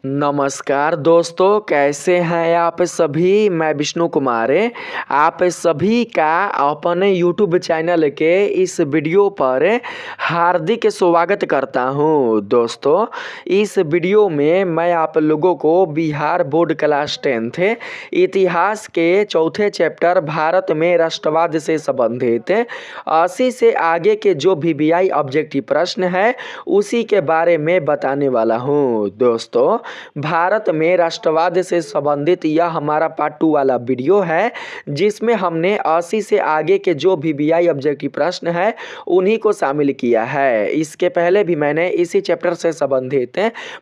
नमस्कार दोस्तों, कैसे हैं आप सभी। मैं विष्णु कुमार आप सभी का अपने YouTube चैनल के इस वीडियो पर हार्दिक स्वागत करता हूं। दोस्तों, इस वीडियो में मैं आप लोगों को बिहार बोर्ड क्लास 10th इतिहास के चौथे चैप्टर भारत में राष्ट्रवाद से संबंधित 80 से आगे के जो VBI ऑब्जेक्टिव प्रश्न है उसी के बारे में बताने वाला हूं। दोस्तों, भारत में राष्ट्रवाद से संबंधित यह हमारा पार्ट 2 वाला वीडियो है, जिसमें हमने 80 से आगे के जो VBI ऑब्जेक्टिव प्रश्न है उन्हीं को शामिल किया है। इसके पहले भी मैंने इसी चैप्टर से संबंधित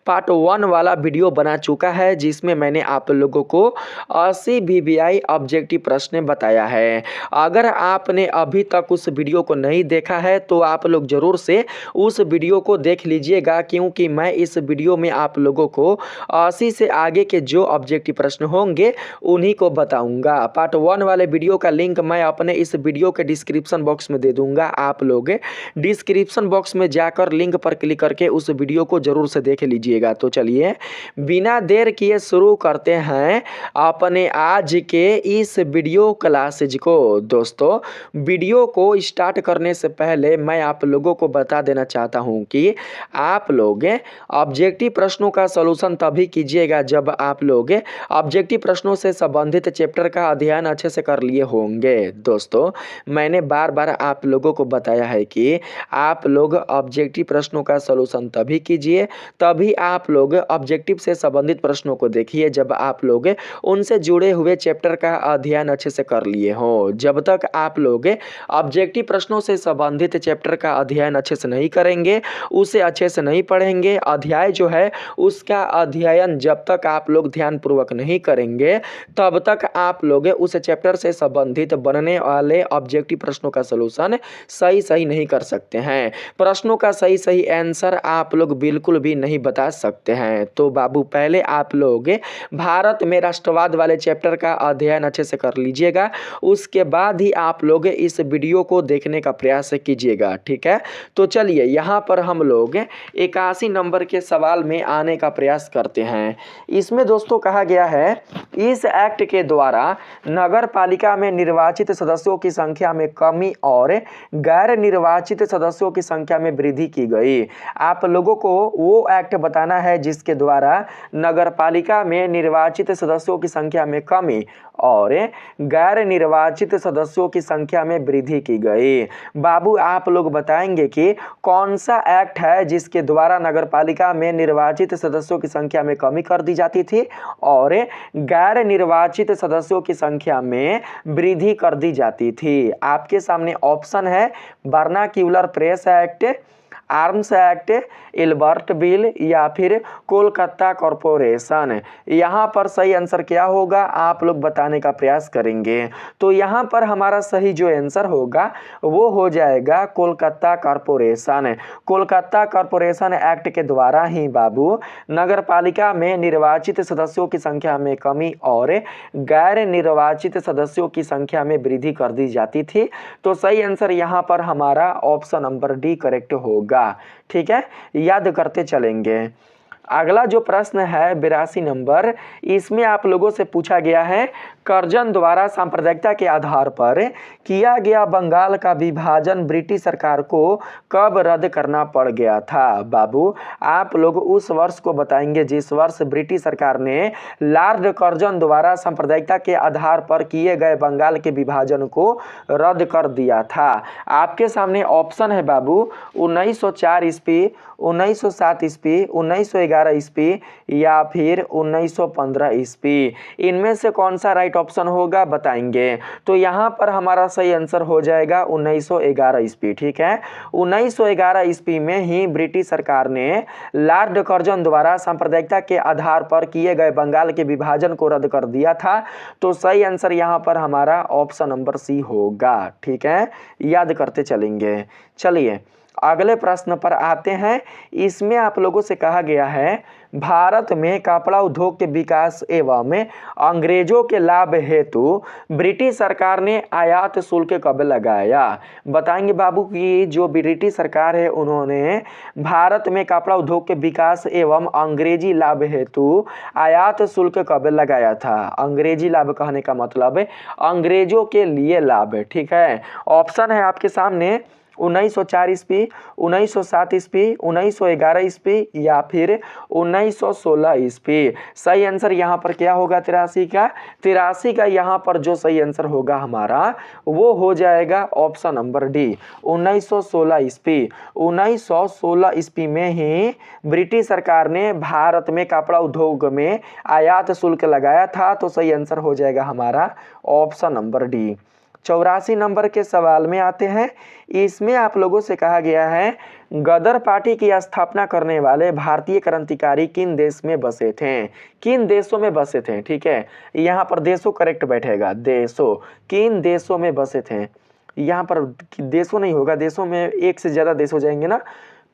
पार्ट 1 वाला वीडियो बना चुका है, जिसमें मैंने आप लोगों को 80 VBI ऑब्जेक्टिव प्रश्न बताया है। अगर आपने अभी तक उस वीडियो को नहीं देखा है तो आप लोग जरूर से उस वीडियो को देख लीजिएगा, क्योंकि मैं इस वीडियो में आप लोगों को 80 से आगे के जो ऑब्जेक्टिव प्रश्न होंगे उन्हीं को बताऊंगा। पार्ट 1 वाले वीडियो का लिंक मैं अपने इस वीडियो के डिस्क्रिप्शन बॉक्स में दे दूंगा। आप लोग डिस्क्रिप्शन बॉक्स में जाकर लिंक पर क्लिक करके उस वीडियो को जरूर से देख लीजिएगा। तो चलिए बिना देर किए शुरू करते हैं अपने आज के इस वीडियो क्लासेज को। दोस्तों, वीडियो को स्टार्ट करने से पहले मैं आप लोगों को बता देना चाहता हूं कि आप लोग ऑब्जेक्टिव प्रश्नों का सॉल्यूशन तभी कीजिएगा जब आप लोग ऑब्जेक्टिव प्रश्नों से संबंधित चैप्टर का अध्ययन अच्छे से कर लिए होंगे। दोस्तों, मैंने बार बार आप लोगों को बताया है कि आप लोग ऑब्जेक्टिव प्रश्नों का सॉल्यूशन तभी कीजिए, तभी आप लोग ऑब्जेक्टिव से संबंधित प्रश्नों को देखिए जब आप लोग उनसे जुड़े हुए चैप्टर का अध्ययन अच्छे से कर लिए हो। जब तक आप लोग ऑब्जेक्टिव प्रश्नों से संबंधित चैप्टर का अध्ययन अच्छे से नहीं करेंगे, उसे अच्छे से नहीं पढ़ेंगे, अध्याय जो है उसका अध्ययन जब तक आप लोग ध्यान पूर्वक नहीं करेंगे, तब तक आप लोग उस चैप्टर से संबंधित बनने वाले ऑब्जेक्टिव प्रश्नों का सलूशन सही नहीं कर सकते हैं। प्रश्नों का सही आंसर आप लोग बिल्कुल भी नहीं बता सकते हैं। तो बाबू, पहले आप लोग भारत में राष्ट्रवाद वाले चैप्टर का अध्ययन अच्छे से कर लीजिएगा, उसके बाद ही आप लोग इस वीडियो को देखने का प्रयास कीजिएगा, ठीक है। तो चलिए यहाँ पर हम लोग 81 नंबर के सवाल में आने का प्रयास करते हैं। इसमें दोस्तों कहा गया है, इस एक्ट के द्वारा नगर पालिका में निर्वाचित सदस्यों की संख्या में कमी और गैर निर्वाचित सदस्यों की संख्या में वृद्धि की गई। आप लोगों को वो एक्ट बताना है जिसके द्वारा नगर पालिका में निर्वाचित सदस्यों की संख्या में कमी और गैर निर्वाचित सदस्यों की संख्या में वृद्धि की गई। बाबू, आप लोग बताएंगे कि कौन सा एक्ट है जिसके द्वारा नगर पालिका में निर्वाचित सदस्यों की संख्या में कमी कर दी जाती थी और गैर निर्वाचित सदस्यों की संख्या में वृद्धि कर दी जाती थी। आपके सामने ऑप्शन है vernacular press act, arms act, Albert bill या फिर कोलकाता कॉरपोरेशन। यहाँ पर सही आंसर क्या होगा आप लोग बताने का प्रयास करेंगे। तो यहाँ पर हमारा सही जो आंसर होगा वो हो जाएगा Kolkata corporation. Kolkata corporation act के द्वारा ही बाबू नगर पालिका में निर्वाचित सदस्यों की संख्या में कमी और गैर निर्वाचित सदस्यों की संख्या में वृद्धि कर दी जाती थी। तो सही आंसर यहाँ पर हमारा ऑप्शन नंबर डी करेक्ट होगा, ठीक है। याद करते चलेंगे। अगला जो प्रश्न है 82 नंबर, इसमें आप लोगों से पूछा गया है, कर्जन द्वारा सांप्रदायिकता के आधार पर किया गया बंगाल का विभाजन ब्रिटिश सरकार को कब रद्द करना पड़ गया था। बाबू, आप लोग उस वर्ष को बताएंगे जिस वर्ष ब्रिटिश सरकार ने लॉर्ड कर्जन द्वारा सांप्रदायिकता के आधार पर किए गए बंगाल के विभाजन को रद्द कर दिया था। आपके सामने ऑप्शन है बाबू 1904 ईस्वी, 1907 ईस्वी, 1911 ईस्वी या फिर 1915 ईस्वी। इनमें से कौन सा राइट ऑप्शन होगा बताएंगे। तो यहाँ पर हमारा सही आंसर हो जाएगा 1911 ईस्वी, ठीक है। 1911 ईस्वी में ही ब्रिटिश सरकार ने लॉर्ड कर्जन द्वारा सांप्रदायिकता के आधार पर किए गए बंगाल के विभाजन को रद्द कर दिया था। तो सही आंसर यहाँ पर हमारा ऑप्शन नंबर सी होगा, ठीक है। याद करते चलेंगे। चलिए अगले प्रश्न पर आते हैं। इसमें आप लोगों से कहा गया है भारत में कपड़ा उद्योग के विकास एवं अंग्रेजों के लाभ हेतु ब्रिटिश सरकार ने आयात शुल्क कब लगाया। बताएंगे बाबू कि जो ब्रिटिश सरकार है उन्होंने भारत में कपड़ा उद्योग के विकास एवं अंग्रेजी लाभ हेतु आयात शुल्क कब लगाया था। अंग्रेजी लाभ कहने का मतलब अंग्रेजों के लिए लाभ, ठीक है। ऑप्शन है आपके सामने 1904 ईस्वी, 1907 ईस्वी, 1911 ईस्वी या फिर 1916 ईस्वी। सही आंसर यहाँ पर क्या होगा 83 का। 83 का यहाँ पर जो सही आंसर होगा हमारा वो हो जाएगा ऑप्शन नंबर डी 1916 ईस्वी। 1916 ईस्वी में ही ब्रिटिश सरकार ने भारत में कपड़ा उद्योग में आयात शुल्क लगाया था। तो सही आंसर हो जाएगा हमारा ऑप्शन नंबर डी। 84 नंबर के सवाल में आते हैं। इसमें आप लोगों से कहा गया है गदर पार्टी की स्थापना करने वाले भारतीय क्रांतिकारी किन देश में बसे थे। किन देशों में बसे थे, ठीक है। यहाँ पर देशों करेक्ट बैठेगा, देशों, किन देशों में बसे थे। यहाँ पर देशों नहीं होगा, देशों में एक से ज्यादा देश हो जाएंगे ना।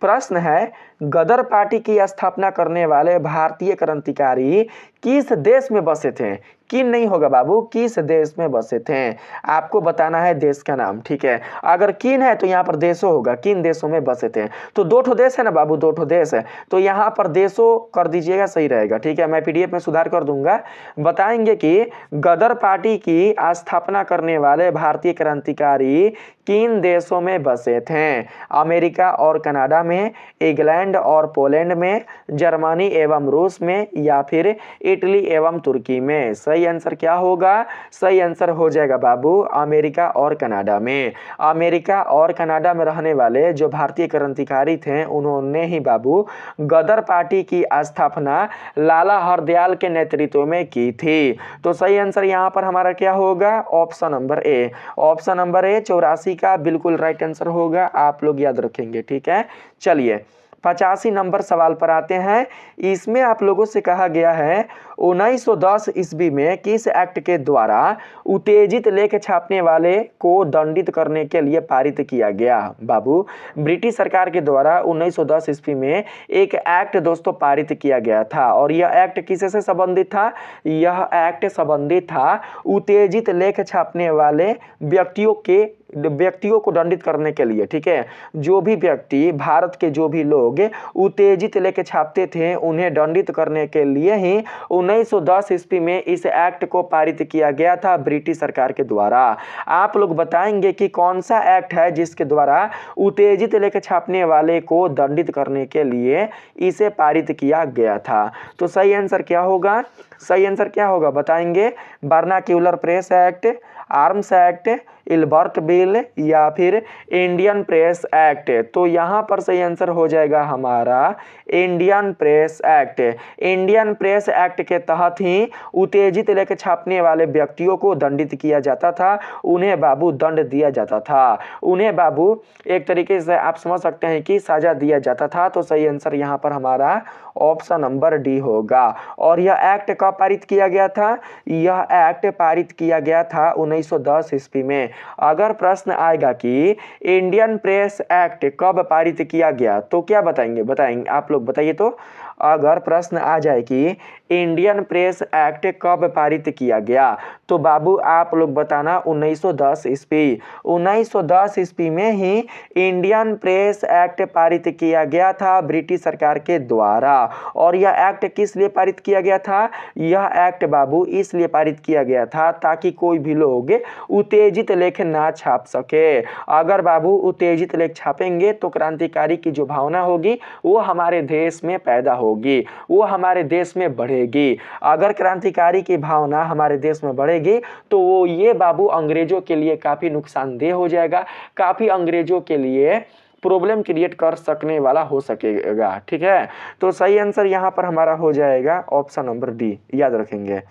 प्रश्न है गदर पार्टी की स्थापना करने वाले भारतीय क्रांतिकारी किस देश में बसे थे। किन नहीं होगा बाबू, किस देश में बसे थे, आपको बताना है देश का नाम, ठीक है। अगर किन है तो यहाँ पर देशों होगा, किन देशों में बसे थे। तो दो ठो देश है ना बाबू, दो ठो देश है, तो यहाँ पर देशों कर दीजिएगा, सही रहेगा, ठीक है। मैं पीडीएफ में सुधार कर दूंगा। बताएंगे कि गदर पार्टी की स्थापना करने वाले भारतीय क्रांतिकारी किन देशों में बसे थे। अमेरिका और कनाडा में, इंग्लैंड और पोलैंड में, जर्मनी एवं रूस में या फिर इटली एवं तुर्की में। सही आंसर क्या होगा, सही आंसर हो जाएगा बाबू अमेरिका और कनाडा में। अमेरिका और कनाडा में रहने वाले जो भारतीय क्रांतिकारी थे उन्होंने ही बाबू गदर पार्टी की स्थापना लाला हरदयाल के नेतृत्व में की थी। तो सही आंसर यहाँ पर हमारा क्या होगा, option number A. Option number A 84 का बिल्कुल राइट आंसर होगा, आप लोग याद रखेंगे, ठीक है। चलिए 85 नंबर सवाल पर आते हैं। इसमें आप लोगों से कहा गया है 1910 ईस्वी में किस एक्ट के द्वारा उत्तेजित लेख छापने वाले को दंडित करने के लिए पारित किया गया। बाबू ब्रिटिश सरकार के द्वारा 1910 ईस्वी में एक एक्ट दोस्तों पारित किया गया था और यह एक्ट किससे से संबंधित था। यह एक्ट संबंधित था उत्तेजित लेख छापने वाले व्यक्तियों को दंडित करने के लिए, ठीक है। जो भी व्यक्ति भारत के जो भी लोग उत्तेजित लेख छापते थे उन्हें दंडित करने के लिए ही 1910 ईस्वी में इस एक्ट को पारित किया गया था ब्रिटिश सरकार के द्वारा। आप लोग बताएंगे कि कौन सा एक्ट है जिसके द्वारा उत्तेजित लेख छापने वाले को दंडित करने के लिए इसे पारित किया गया था। तो सही आंसर क्या होगा, सही आंसर क्या होगा बताएंगे। Vernacular press act, arms act, Ilbert bill या फिर इंडियन प्रेस एक्ट। तो यहाँ पर सही आंसर हो जाएगा हमारा Indian press act. Indian press act के तहत ही उत्तेजित लेख छापने वाले व्यक्तियों को दंडित किया जाता था, उन्हें बाबू दंड दिया जाता था, उन्हें बाबू एक तरीके से आप समझ सकते हैं कि सजा दिया जाता था। तो सही आंसर यहाँ पर हमारा ऑप्शन नंबर डी होगा। और यह एक्ट कब पारित किया गया था, यह एक्ट पारित किया गया था 1910 ईस्वी में। अगर प्रश्न आएगा कि इंडियन प्रेस एक्ट कब पारित किया गया तो क्या बताएंगे, बताएंगे आप लोग बताइए। तो अगर प्रश्न आ जाए कि इंडियन प्रेस एक्ट कब पारित किया गया तो बाबू आप लोग बताना 1910 ईस्वी। 1910 ईस्वी में ही इंडियन प्रेस एक्ट पारित किया गया था ब्रिटिश सरकार के द्वारा। और यह एक्ट किस लिए पारित किया गया था, यह एक्ट बाबू इसलिए पारित किया गया था ताकि कोई भी लोग उत्तेजित लेख ना छाप सके। अगर बाबू उत्तेजित लेख छापेंगे तो क्रांतिकारी की जो भावना होगी वो हमारे देश में पैदा होगी, वो हमारे देश में बढ़ेगी। अगर क्रांतिकारी की भावना हमारे देश में बढ़ेगी तो वो ये बाबू अंग्रेजों के लिए काफी नुकसानदेह हो जाएगा, काफी अंग्रेजों के लिए प्रॉब्लम क्रिएट कर सकने वाला हो सकेगा, ठीक है। तो सही आंसर यहाँ पर हमारा हो जाएगा ऑप्शन नंबर डी, याद रखेंगे।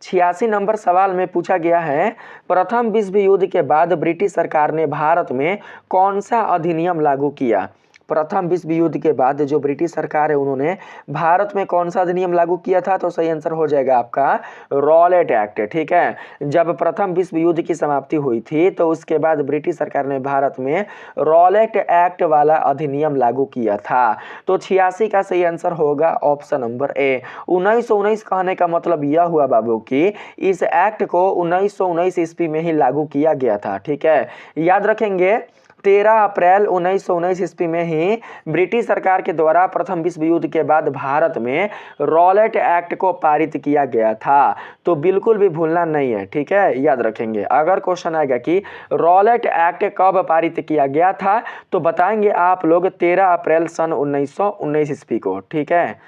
86 नंबर सवाल में पूछा गया है प्रथम विश्व युद्ध के बाद ब्रिटिश सरकार ने भारत में कौन सा अधिनियम लागू किया। प्रथम विश्व युद्ध के बाद जो ब्रिटिश सरकार है उन्होंने भारत में कौन सा अधिनियम लागू किया था? तो सही आंसर हो जाएगा आपका रॉलेट एक्ट। ठीक है, जब प्रथम विश्व युद्ध की समाप्ति हुई थी तो उसके बाद ब्रिटिश सरकार ने भारत में रॉलेट एक्ट वाला अधिनियम लागू किया था। तो 86 का सही आंसर होगा ऑप्शन नंबर ए। 1919 कहने का मतलब यह हुआ बाबू कि इस एक्ट को 1919 ईस्वी में ही लागू किया गया था। ठीक है, याद रखेंगे 13 अप्रैल 1919 ईस्वी में ही ब्रिटिश सरकार के द्वारा प्रथम विश्व युद्ध के बाद भारत में रॉलेट एक्ट को पारित किया गया था। तो बिल्कुल भी भूलना नहीं है। ठीक है, याद रखेंगे। अगर क्वेश्चन आएगा कि रॉलेट एक्ट कब पारित किया गया था तो बताएंगे आप लोग 13 अप्रैल सन 1919 ईस्वी को। ठीक है,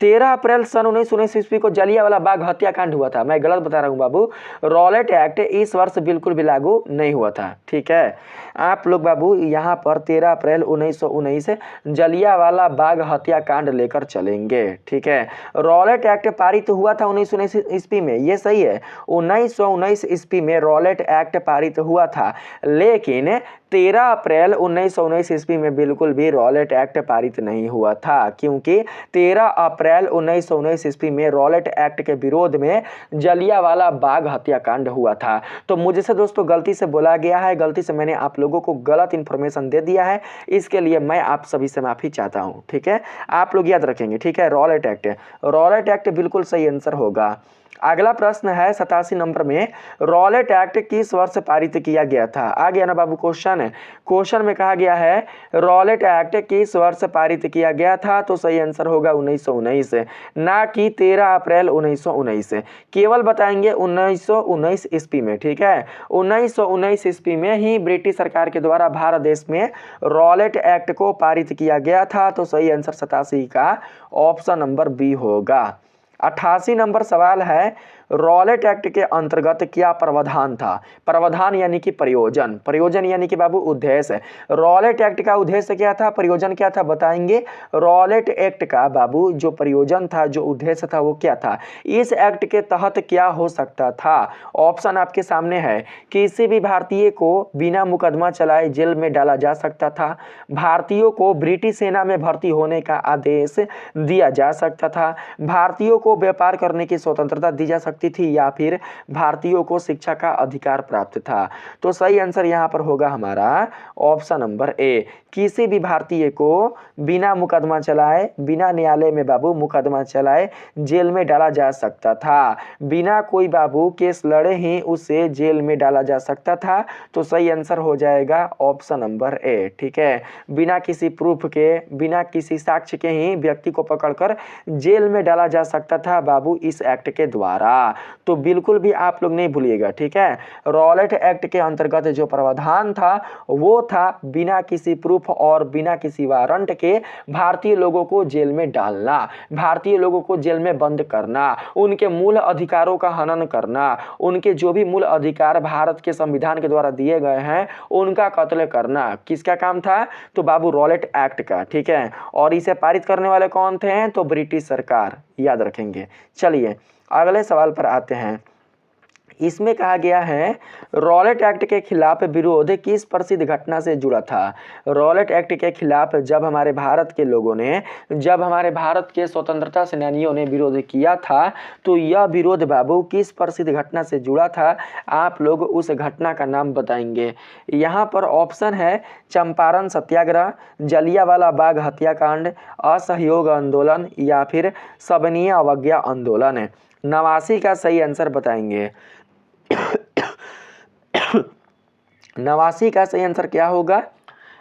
13 अप्रैल सन 1919 ईस्वी को जलियांवाला बाग हत्याकांड हुआ था। मैं गलत बता रहा हूँ बाबू, रॉलेट एक्ट इस वर्ष बिल्कुल भी लागू नहीं हुआ था। ठीक है, आप लोग बाबू यहाँ पर 13 अप्रैल 1919 जलियांवाला बाग हत्याकांड लेकर चलेंगे। ठीक है, रॉलेट एक्ट पारित हुआ था 1919 ईस्वी में, ये सही है। 1919 ईस्वी में रॉलेट एक्ट पारित हुआ था, लेकिन 13 अप्रैल 1919 ईस्वी में बिल्कुल भी रॉलेट एक्ट पारित नहीं हुआ था, क्योंकि 13 अप्रैल 1919 ईस्वी में रॉलेट एक्ट के विरोध में जलियांवाला बाग हत्याकांड हुआ था। तो मुझसे दोस्तों गलती से बोला गया है, गलती से मैंने आप लोगों को गलत इंफॉर्मेशन दे दिया है, इसके लिए मैं आप सभी से माफी चाहता हूं। ठीक है, आप लोग याद रखेंगे। ठीक है, रॉलेट एक्ट बिल्कुल सही आंसर होगा। अगला प्रश्न है 87 नंबर में, रॉलेट एक्ट किस वर्ष पारित किया गया था? आ गया ना बाबू क्वेश्चन में कहा गया है रॉलेट एक्ट किस वर्ष पारित किया गया था? तो सही आंसर होगा 1919, ना कि 13 अप्रैल 1919। केवल बताएंगे 1919 ईस्वी में। ठीक है, 1919 ईस्वी में ही ब्रिटिश सरकार के द्वारा भारत देश में रॉलेट एक्ट को पारित किया गया था। तो सही आंसर 87 का ऑप्शन नंबर बी होगा। 88 नंबर सवाल है, रॉलेट एक्ट के अंतर्गत क्या प्रावधान था? प्रावधान यानी कि प्रयोजन यानी कि बाबू उद्देश्य। रॉलेट एक्ट का उद्देश्य क्या था, प्रयोजन क्या था, बताएंगे। रॉलेट एक्ट का बाबू जो प्रयोजन था, जो उद्देश्य था, वो क्या था? इस एक्ट के तहत क्या हो सकता था? ऑप्शन आपके सामने है। किसी भी भारतीय को बिना मुकदमा चलाए जेल में डाला जा सकता था, भारतीयों को ब्रिटिश सेना में भर्ती होने का आदेश दिया जा सकता था, भारतीयों को व्यापार करने की स्वतंत्रता दी जा सकती थी, या फिर भारतीयों को शिक्षा का अधिकार प्राप्त था। तो सही आंसर यहां पर होगा हमारा ऑप्शन नंबर ए। किसी भी भारतीय को बिना मुकदमा चलाए, बिना न्यायालय में बाबू मुकदमा चलाए जेल में डाला जा सकता था, बिना कोई बाबू केस लड़े ही उसे जेल में डाला जा सकता था। तो सही आंसर हो जाएगा ऑप्शन नंबर ए। ठीक है, बिना किसी प्रूफ के, बिना किसी साक्ष्य के ही व्यक्ति को पकड़कर जेल में डाला जा सकता था बाबू इस एक्ट के द्वारा। तो बिल्कुल भी आप लोग नहीं भूलिएगा। ठीक है, रॉलेट एक्ट के अंतर्गत जो प्रावधान था वो था बिना किसी प्रूफ और बिना किसी वारंट के भारतीय लोगों को जेल में डालना, भारतीय लोगों को जेल में बंद करना, उनके मूल अधिकारों का हनन करना, उनके जो भी मूल अधिकार भारत के संविधान के द्वारा दिए गए हैं उनका कत्ल करना। किसका काम था? तो बाबू रॉलेट एक्ट का। ठीक है, और इसे पारित करने वाले कौन थे? तो ब्रिटिश सरकार, याद रखेंगे। चलिए अगले सवाल पर आते हैं। इसमें कहा गया है रॉलेट एक्ट के खिलाफ विरोध किस प्रसिद्ध घटना से जुड़ा था? रॉलेट एक्ट के खिलाफ जब हमारे भारत के लोगों ने, जब हमारे भारत के स्वतंत्रता सेनानियों ने विरोध किया था, तो यह विरोध बाबू किस प्रसिद्ध घटना से जुड़ा था? आप लोग उस घटना का नाम बताएंगे। यहाँ पर ऑप्शन है चंपारण सत्याग्रह, जलियांवाला बाग हत्याकांड, असहयोग आंदोलन, या फिर सविनय अवज्ञा आंदोलन। 89 का सही आंसर बताएंगे। 89 का सही आंसर क्या होगा?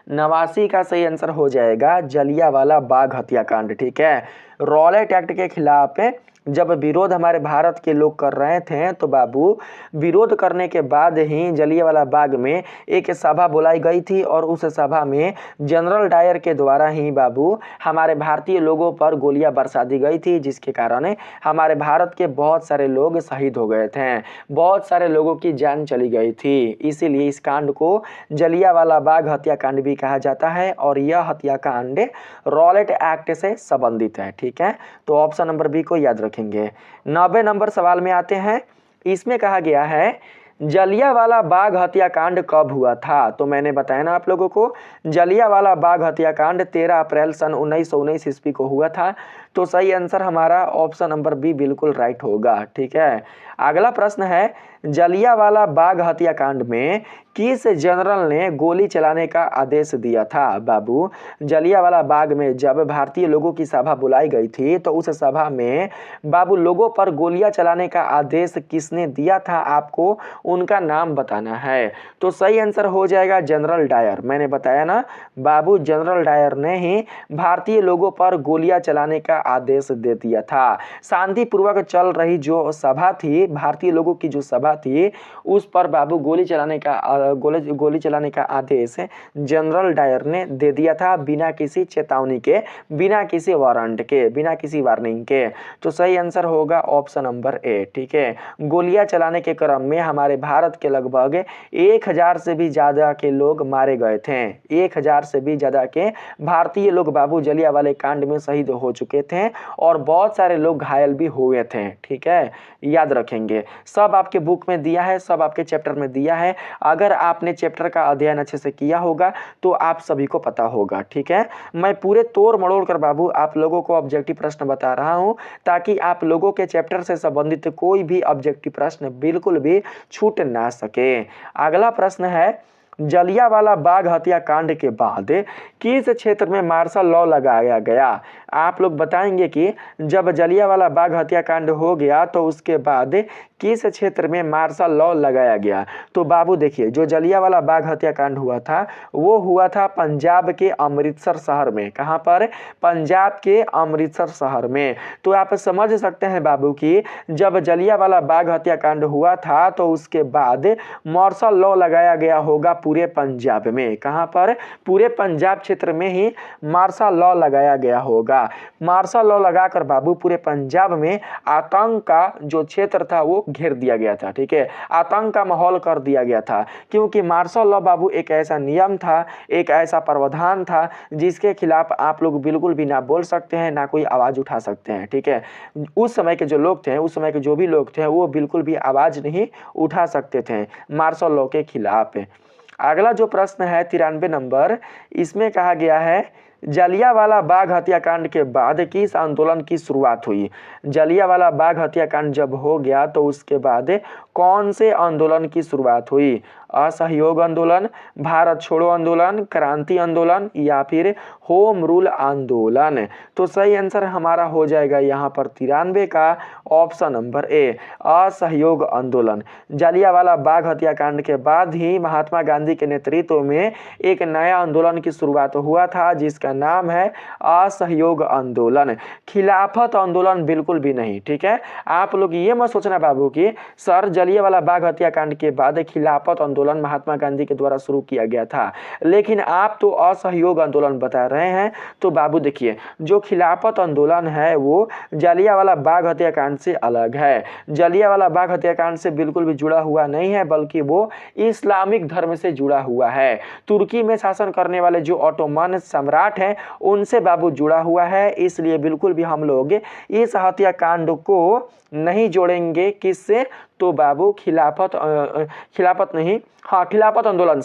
89 का सही आंसर हो जाएगा जलियांवाला बाग हत्याकांड। ठीक है, रॉलेट एक्ट के खिलाफ जब विरोध हमारे भारत के लोग कर रहे थे तो बाबू विरोध करने के बाद ही जलियांवाला बाग में एक सभा बुलाई गई थी, और उस सभा में जनरल डायर के द्वारा ही बाबू हमारे भारतीय लोगों पर गोलियां बरसा दी गई थी, जिसके कारण हमारे भारत के बहुत सारे लोग शहीद हो गए थे, बहुत सारे लोगों की जान चली गई थी। इसीलिए इस कांड को जलियांवाला बाग हत्याकांड भी कहा जाता है, और यह हत्याकांड रॉलेट एक्ट से संबंधित है। ठीक है, तो ऑप्शन नंबर बी को याद रखेंगे। 90 नंबर सवाल में आते हैं। इसमें कहा गया है जलियांवाला बाग हत्याकांड कब हुआ था? तो मैंने बताया ना आप लोगों को, जलियांवाला बाग हत्याकांड 13 अप्रैल सन 1919 ईस्वी को हुआ था। तो सही आंसर हमारा ऑप्शन नंबर बी बिल्कुल राइट होगा। ठीक है, अगला प्रश्न है, जलियांवाला बाग हत्याकांड में किस जनरल ने गोली चलाने का आदेश दिया था? बाबू, जलियांवाला बाग में जब भारतीय लोगों की सभा बुलाई गई थी तो उस सभा में बाबू लोगों पर गोलियां चलाने का आदेश किसने दिया था? आपको उनका नाम बताना है। तो सही आंसर हो जाएगा जनरल डायर। मैंने बताया ना बाबू, जनरल डायर ने ही भारतीय लोगों पर गोलियां चलाने का आदेश दे दिया था। शांतिपूर्वक चल रही जो सभा थी, भारतीय लोगों की जो सभा थी, उस पर बाबू गोली चलाने का आदेश जनरल डायर ने दे दिया था, बिना किसी चेतावनी के, बिना किसी वारंट के, बिना किसी वार्निंग के। तो सही आंसर होगा ऑप्शन नंबर ए। ठीक है, गोलियां चलाने के क्रम में हमारे भारत के लगभग 1000 से भी ज्यादा के लोग मारे गए थे। 1000 से भी ज्यादा के भारतीय लोग बाबू जलियांवाले कांड में शहीद हो चुके थे और बहुत सारे लोग घायल भी हुए थे। ठीक है, याद रखेंगे, सब आपके बुक में दिया है, सब आपके चैप्टर में दिया है। अगर आपने चैप्टर का अध्ययन अच्छे से किया होगा तो आप सभी को पता होगा। ठीक है, मैं पूरे तोड़ मड़ोड़ कर बाबू आप लोगों को ऑब्जेक्टिव प्रश्न बता रहा हूं ताकि आप लोगों के चैप्टर से संबंधित कोई भी ऑब्जेक्टिव प्रश्न बिल्कुल भी छूट ना सके। अगला प्रश्न है, जलियांवाला बाग हत्याकांड के बाद किस क्षेत्र में मार्शल लॉ लगाया गया? आप लोग बताएंगे कि जब जलियांवाला बाग हत्याकांड हो गया तो उसके बाद किस क्षेत्र में मार्शल लॉ लगाया गया? तो बाबू देखिए, जो जलियांवाला बाग हत्याकांड हुआ था वो हुआ था पंजाब के अमृतसर शहर में। कहां पर? पंजाब के अमृतसर शहर में। तो आप समझ सकते हैं बाबू कि जब जलियांवाला बाग हत्याकांड हुआ था तो उसके बाद मार्शल लॉ लगाया गया होगा पूरे पंजाब में। कहां पर? पूरे पंजाब क्षेत्र में ही मार्शल लॉ लगाया गया होगा। मार्शल लॉ लगाकर बाबू पूरे पंजाब में आतंक का जो क्षेत्र था वो घेर दिया गया था। ठीक है, आतंक का माहौल कर दिया गया था, क्योंकि मार्शल लॉ बाबू एक ऐसा नियम था, एक ऐसा प्रावधान था जिसके खिलाफ आप लोग बिल्कुल भी ना बोल सकते हैं, ना कोई आवाज उठा सकते हैं। ठीक है, उस समय के जो लोग थे, उस समय के जो भी लोग थे वो बिल्कुल भी आवाज नहीं उठा सकते थे मार्शल लॉ के खिलाफ। अगला जो प्रश्न है 93 नंबर, इसमें कहा गया है, जलियांवाला बाग हत्याकांड के बाद किस आंदोलन की शुरुआत हुई? जलियांवाला बाग हत्याकांड जब हो गया तो उसके बाद कौन से आंदोलन की शुरुआत हुई? असहयोग आंदोलन, भारत छोड़ो आंदोलन, क्रांति आंदोलन या फिर होम रूल आंदोलन? तो सही आंसर हमारा हो जाएगा यहाँ पर 93 का ऑप्शन नंबर ए, असहयोग आंदोलन। जलियांवाला बाग हत्याकांड के बाद ही महात्मा गांधी के नेतृत्व में एक नया आंदोलन की शुरुआत हुआ था जिसका नाम है असहयोग आंदोलन, खिलाफत आंदोलन बिल्कुल भी नहीं। ठीक है, आप लोग ये मत सोचना बाबू कि सर जलियांवाला बाग हत्याकांड के बाद खिलाफत आंदोलन महात्मा गांधी के द्वारा शुरू किया गया था, लेकिन आप तो असहयोग आंदोलन बता रहे हैं। तो बाबू देखिए, जो खिलाफत आंदोलन है वो जलियांवाला बाग हत्याकांड से अलग है। जलियांवाला बाग हत्याकांड से बिल्कुल भी जुड़ा हुआ नहीं है, बल्कि वो इस्लामिक धर्म से जुड़ा हुआ है। तुर्की में शासन करने वाले जो ऑटोमन सम्राट हैं उनसे बाबू जुड़ा हुआ है, इसलिए बिल्कुल भी हम लोग इस हत्याकांड को नहीं जोड़ेंगे। किससे? तो बाबू खिलाफत नहीं, हाँ खिलाफत आंदोलन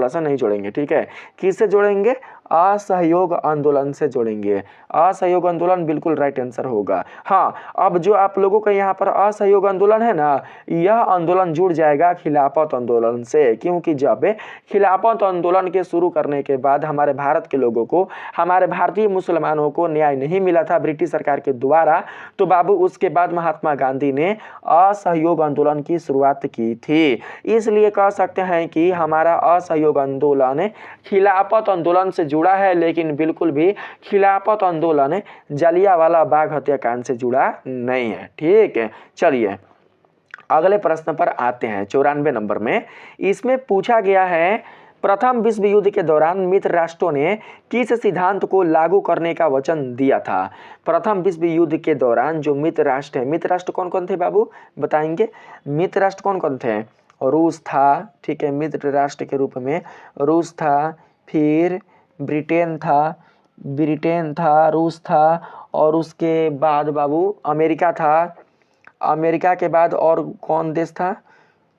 से नहीं जोड़ेंगे। ठीक है, किससे जोड़ेंगे? असहयोग आंदोलन से जोड़ेंगे। असहयोग आंदोलन बिल्कुल राइट आंसर होगा। हाँ, अब जो आप लोगों का यहाँ पर असहयोग आंदोलन है ना, यह आंदोलन जुड़ जाएगा खिलाफत आंदोलन से, क्योंकि जब खिलाफत आंदोलन के शुरू करने के बाद हमारे भारत के लोगों को, हमारे भारतीय मुसलमानों को न्याय नहीं मिला था ब्रिटिश सरकार के द्वारा, तो बाबू उसके बाद महात्मा गांधी ने असहयोग आंदोलन की शुरुआत की थी। इसलिए कह सकते हैं कि हमारा असहयोग आंदोलन खिलाफत आंदोलन से जुड़ा है, लेकिन बिल्कुल भी खिलाफत आंदोलन जलियांवाला बाग हत्याकांड से जुड़ा नहीं है। ठीक है, चलिए अगले प्रश्न पर आते हैं 94 नंबर में। इसमें पूछा गया है, प्रथम विश्व युद्ध के दौरान मित्र राष्ट्रों ने किस सिद्धांत को लागू करने का वचन दिया था? प्रथम विश्व युद्ध के दौरान जो मित्र राष्ट्र है, मित्र राष्ट्र कौन कौन थे बाबू बताएंगे? मित्र राष्ट्र कौन कौन थे? रूस था। ठीक है, मित्र राष्ट्र के रूप में रूस था, फिर ब्रिटेन था, रूस था, और उसके बाद बाबू अमेरिका था। अमेरिका के बाद और कौन देश था?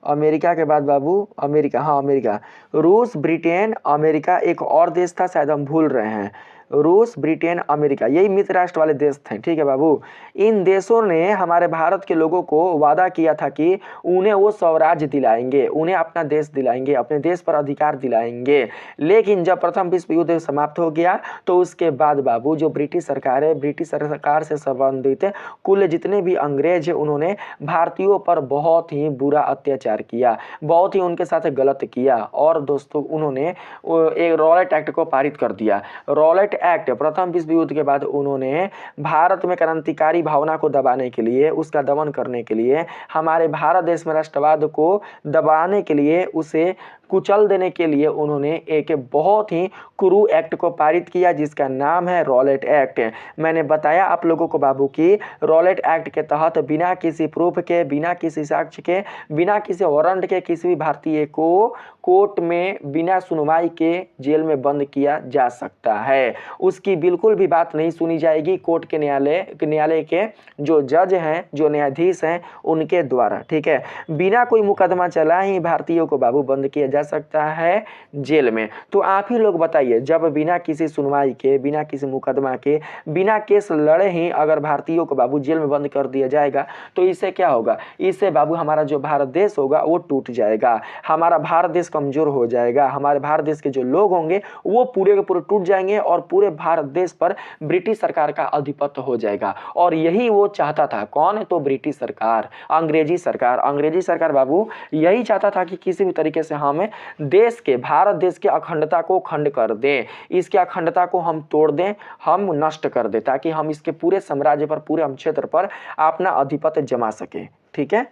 अमेरिका के बाद बाबू अमेरिका, हाँ अमेरिका, रूस, ब्रिटेन, अमेरिका, एक और देश था शायद हम भूल रहे हैं। रूस, ब्रिटेन, अमेरिका, यही मित्र राष्ट्र वाले देश थे। ठीक है बाबू, इन देशों ने हमारे भारत के लोगों को वादा किया था कि उन्हें वो स्वराज्य दिलाएंगे, उन्हें अपना देश दिलाएंगे, अपने देश पर अधिकार दिलाएंगे। लेकिन जब प्रथम विश्व युद्ध समाप्त हो गया तो उसके बाद बाबू जो ब्रिटिश सरकार है, ब्रिटिश सरकार से संबंधित कुल जितने भी अंग्रेज हैं उन्होंने भारतीयों पर बहुत ही बुरा अत्याचार किया, बहुत ही उनके साथ गलत किया। और दोस्तों उन्होंने एक रॉलेट एक्ट को पारित कर दिया। रॉलेट एक्ट प्रथम विश्व युद्ध के बाद उन्होंने भारत में क्रांतिकारी भावना को दबाने के लिए, उसका दमन करने के लिए, हमारे भारत देश में राष्ट्रवाद को दबाने के लिए, उसे कुचल देने के लिए उन्होंने एक बहुत ही क्रूर एक्ट को पारित किया जिसका नाम है रॉलेट एक्ट। मैंने बताया आप लोगों को बाबू कि रॉलेट एक्ट के तहत बिना किसी प्रूफ के, बिना किसी साक्ष्य के, बिना किसी वारंट के किसी भी भारतीय को कोर्ट में बिना सुनवाई के जेल में बंद किया जा सकता है। उसकी बिल्कुल भी बात नहीं सुनी जाएगी कोर्ट के न्यायालय के जो जज हैं, जो न्यायाधीश हैं, उनके द्वारा। ठीक है, बिना कोई मुकदमा चला ही भारतीयों को बाबू बंद किया जा सकता है जेल में। तो आप ही लोग बताइए, जब बिना किसी सुनवाई के, बिना किसी मुकदमा के, बिना केस लड़े ही अगर भारतीयों को बाबू जेल में बंद कर दिया जाएगा तो इससे क्या होगा? इससे बाबू हमारा जो भारत देश होगा वो टूट जाएगा, हमारा भारत देश कमजोर हो जाएगा, हमारे भारत देश के जो लोग होंगे वो पूरे के पूरे टूट जाएंगे और पूरे भारत देश पर ब्रिटिश सरकार का आधिपत्य हो जाएगा। और यही वो चाहता था। कौन? तो ब्रिटिश सरकार, अंग्रेजी सरकार। अंग्रेजी सरकार बाबू यही चाहता था कि किसी भी तरीके से हम देश के, भारत देश के अखंडता को खंड कर दें, इसके अखंडता को हम तोड़ दें, हम नष्ट कर दें, ताकि हम इसके पूरे साम्राज्य पर, पूरे क्षेत्र पर अपना आधिपत्य जमा सके। ठीक है,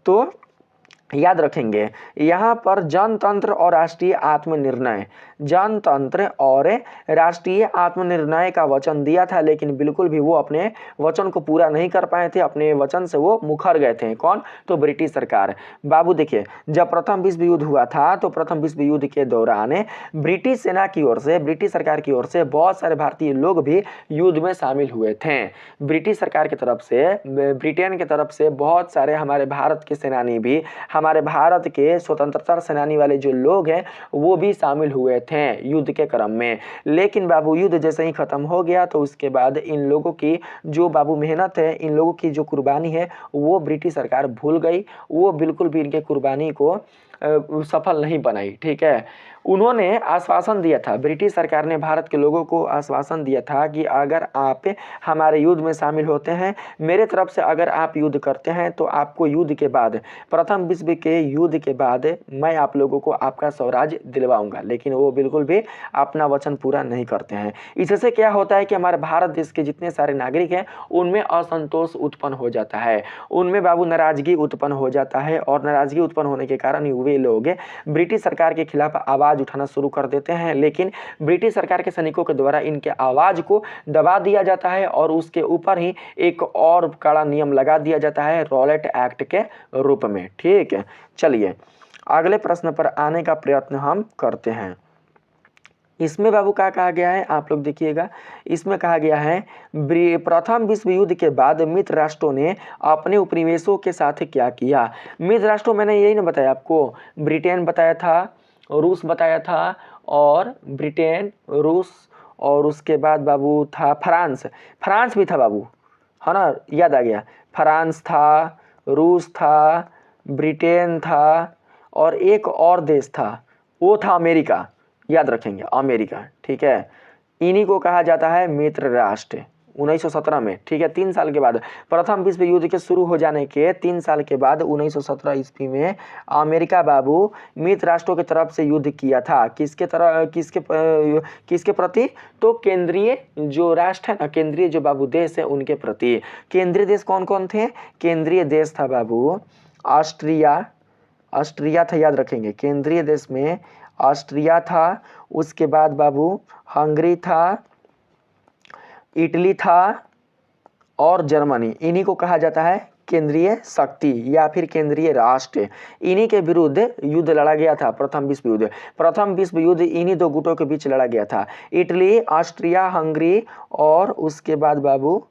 तो याद रखेंगे यहाँ पर जनतंत्र और राष्ट्रीय आत्मनिर्णय, जनतंत्र और राष्ट्रीय आत्मनिर्णय का वचन दिया था, लेकिन बिल्कुल भी वो अपने वचन को पूरा नहीं कर पाए थे, अपने वचन से वो मुखर गए थे। कौन? तो ब्रिटिश सरकार। बाबू देखिए, जब प्रथम विश्व युद्ध हुआ था तो प्रथम विश्व युद्ध के दौरान ब्रिटिश सेना की ओर से, ब्रिटिश सरकार की ओर से बहुत सारे भारतीय लोग भी युद्ध में शामिल हुए थे। ब्रिटिश सरकार की तरफ से, ब्रिटेन की तरफ से बहुत सारे हमारे भारत के सेनानी भी, हमारे भारत के स्वतंत्रता सेनानी वाले जो लोग हैं वो भी शामिल हुए थे युद्ध के क्रम में। लेकिन बाबू युद्ध जैसे ही खत्म हो गया तो उसके बाद इन लोगों की जो बाबू मेहनत है, इन लोगों की जो कुर्बानी है वो ब्रिटिश सरकार भूल गई, वो बिल्कुल भी इनके कुर्बानी को सफल नहीं बनाई। ठीक है, उन्होंने आश्वासन दिया था, ब्रिटिश सरकार ने भारत के लोगों को आश्वासन दिया था कि अगर आप हमारे युद्ध में शामिल होते हैं, मेरे तरफ से अगर आप युद्ध करते हैं तो आपको युद्ध के बाद, प्रथम विश्व के युद्ध के बाद मैं आप लोगों को आपका स्वराज्य दिलवाऊंगा। लेकिन वो बिल्कुल भी अपना वचन पूरा नहीं करते हैं। इससे क्या होता है कि हमारे भारत देश के जितने सारे नागरिक हैं उनमें असंतोष उत्पन्न हो जाता है, उनमें बाबू नाराजगी उत्पन्न हो जाता है, और नाराजगी उत्पन्न होने के कारण वे लोग ब्रिटिश सरकार के खिलाफ आवाज उठाना शुरू कर देते हैं। लेकिन ब्रिटिश सरकार के सैनिकों के द्वारा इनके आवाज को दबा दिया जाता है और उसके ऊपर ही एक और कड़ा नियम लगा दिया जाता है रॉलेट एक्ट के रूप में। ठीक है, चलिए अगले प्रश्न पर आने का प्रयत्न हम करते हैं। इसमें बाबू क्या कहा गया है, आप लोग देखिएगा। इसमें कहा गया है प्रथम विश्व युद्ध के बाद मित्र राष्ट्रों ने अपने उपनिवेशों के साथ क्या किया। मित्र राष्ट्रों मैंने यही ना बताया आपको, ब्रिटेन बताया था, रूस बताया था, और ब्रिटेन, रूस, और उसके बाद बाबू था फ्रांस, फ्रांस भी था बाबू, है ना, याद आ गया। फ्रांस था, रूस था, ब्रिटेन था, और एक और देश था, वो था अमेरिका। याद रखेंगे, अमेरिका। ठीक है, इन्हीं को कहा जाता है मित्र राष्ट्र। 1917 में, ठीक है, 3 साल के बाद, प्रथम विश्व युद्ध के शुरू हो जाने के 3 साल के बाद 1917 ईस्वी में अमेरिका बाबू मित्र राष्ट्रों की तरफ से युद्ध किया था। किसके प्रति? तो केंद्रीय जो राष्ट्र है ना, केंद्रीय जो बाबू देश है उनके प्रति। केंद्रीय देश कौन कौन थे? केंद्रीय देश था बाबू ऑस्ट्रिया था, याद रखेंगे। केंद्रीय देश में ऑस्ट्रिया था, उसके बाद बाबू हंगरी था, इटली था, और जर्मनी। इन्हीं को कहा जाता है केंद्रीय शक्ति या फिर केंद्रीय राष्ट्र। इन्हीं के विरुद्ध युद्ध लड़ा गया था, प्रथम विश्व युद्ध। प्रथम विश्व युद्ध इन्हीं दो गुटों के बीच लड़ा गया था, इटली, ऑस्ट्रिया, हंगरी, और उसके बाद बाबू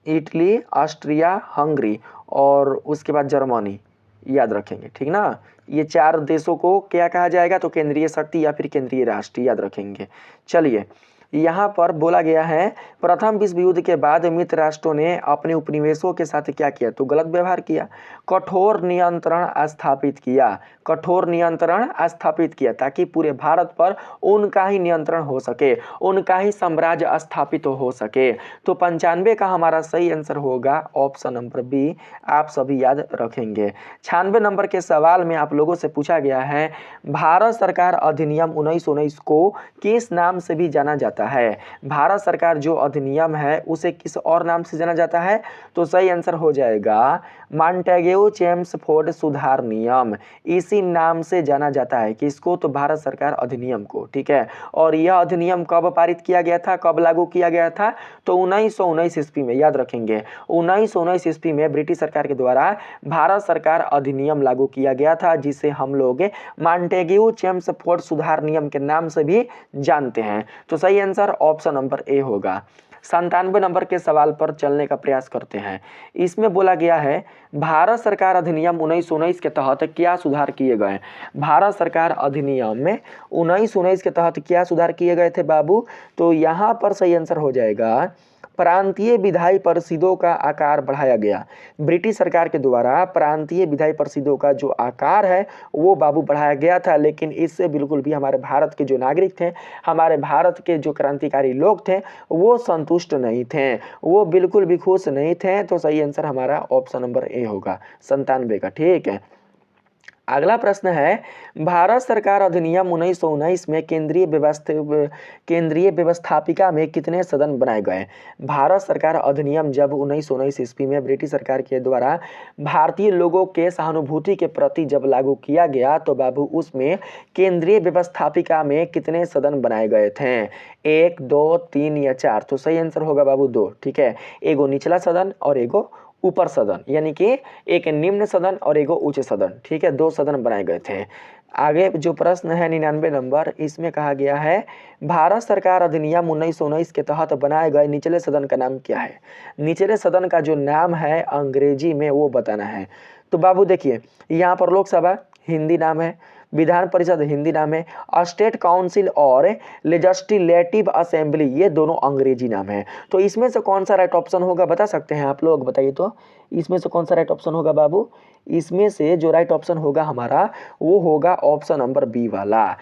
इटली, ऑस्ट्रिया, हंगरी, और उसके बाद जर्मनी। याद रखेंगे, ठीक ना। ये 4 देशों को क्या कहा जाएगा, तो केंद्रीय शक्ति या फिर केंद्रीय राष्ट्र, याद रखेंगे। चलिए यहाँ पर बोला गया है प्रथम विश्व युद्ध के बाद मित्र राष्ट्रों ने अपने उपनिवेशों के साथ क्या किया, तो गलत व्यवहार किया, कठोर नियंत्रण स्थापित किया, कठोर नियंत्रण स्थापित किया ताकि पूरे भारत पर उनका ही नियंत्रण हो सके, उनका ही साम्राज्य स्थापित हो सके। तो 95 का हमारा सही आंसर होगा ऑप्शन नंबर बी, आप सभी याद रखेंगे। 96 नंबर के सवाल में आप लोगों से पूछा गया है भारत सरकार अधिनियम 1919 को किस नाम से भी जाना जाता है। भारत सरकार जो अधिनियम है उसे किस और नाम से जाना जाता है, तो सही आंसर हो जाएगा मॉन्टेग्यू चेम्सफोर्ड सुधार नियम, इसी नाम से जाना जाता है किसको, तो भारत सरकार अधिनियम को, ठीक है। और यह अधिनियम कब पारित किया गया था, कब लागू किया गया था, तो 1919 ईस्वी में, याद रखेंगे 1919 ईस्वी में ब्रिटिश सरकार के द्वारा भारत सरकार अधिनियम लागू किया गया था, जिसे हम लोग मॉन्टेग्यू चेम्सफोर्ड सुधार नियम के नाम से भी जानते हैं। तो सही आंसर ऑप्शन नंबर ए होगा। 97 नंबर के सवाल पर चलने का प्रयास करते हैं। इसमें बोला गया है भारत सरकार अधिनियम 1919 के तहत क्या सुधार किए गए। भारत सरकार अधिनियम में 1919 के तहत क्या सुधार किए गए थे बाबू, तो यहाँ पर सही आंसर हो जाएगा प्रांतीय विधायी परिषदों का आकार बढ़ाया गया। ब्रिटिश सरकार के द्वारा प्रांतीय विधायी परिषदों का जो आकार है वो बाबू बढ़ाया गया था, लेकिन इससे बिल्कुल भी हमारे भारत के जो नागरिक थे, हमारे भारत के जो क्रांतिकारी लोग थे वो संतुष्ट नहीं थे, वो बिल्कुल भी खुश नहीं थे। तो सही आंसर हमारा ऑप्शन नंबर ए होगा 97 का, ठीक है। अगला प्रश्न है भारत सरकार अधिनियम 1919 में केंद्रीय व्यवस्थापिका में कितने सदन बनाए गए। भारत सरकार अधिनियम जब 1919 ईस्वी में ब्रिटिश सरकार के द्वारा भारतीय लोगों के सहानुभूति के प्रति जब लागू किया गया, तो बाबू उसमें केंद्रीय व्यवस्थापिका में कितने सदन बनाए गए थे, 1, 2, 3 या 4, तो सही आंसर होगा बाबू 2, ठीक है। एगो निचला सदन और एगो ऊपर सदन, यानी कि एक निम्न सदन और एगो उच्च सदन, ठीक है, 2 सदन बनाए गए थे। आगे जो प्रश्न है 99 नंबर, इसमें कहा गया है भारत सरकार अधिनियम 1919 के तहत बनाए गए निचले सदन का नाम क्या है। निचले सदन का जो नाम है अंग्रेजी में वो बताना है। तो बाबू देखिए यहाँ पर लोकसभा हिंदी नाम है, विधान परिषद हिंदी नाम है, स्टेट काउंसिल और लेजिस्लेटिव असेंबली ये दोनों अंग्रेजी नाम है। तो इसमें से कौन सा राइट ऑप्शन होगा बता सकते हैं आप लोग, बताइए तो इसमें से कौन सा राइट ऑप्शन होगा बाबू। इसमें से जो राइट ऑप्शन होगा हमारा वो होगा ऑप्शन नंबर बी वाला,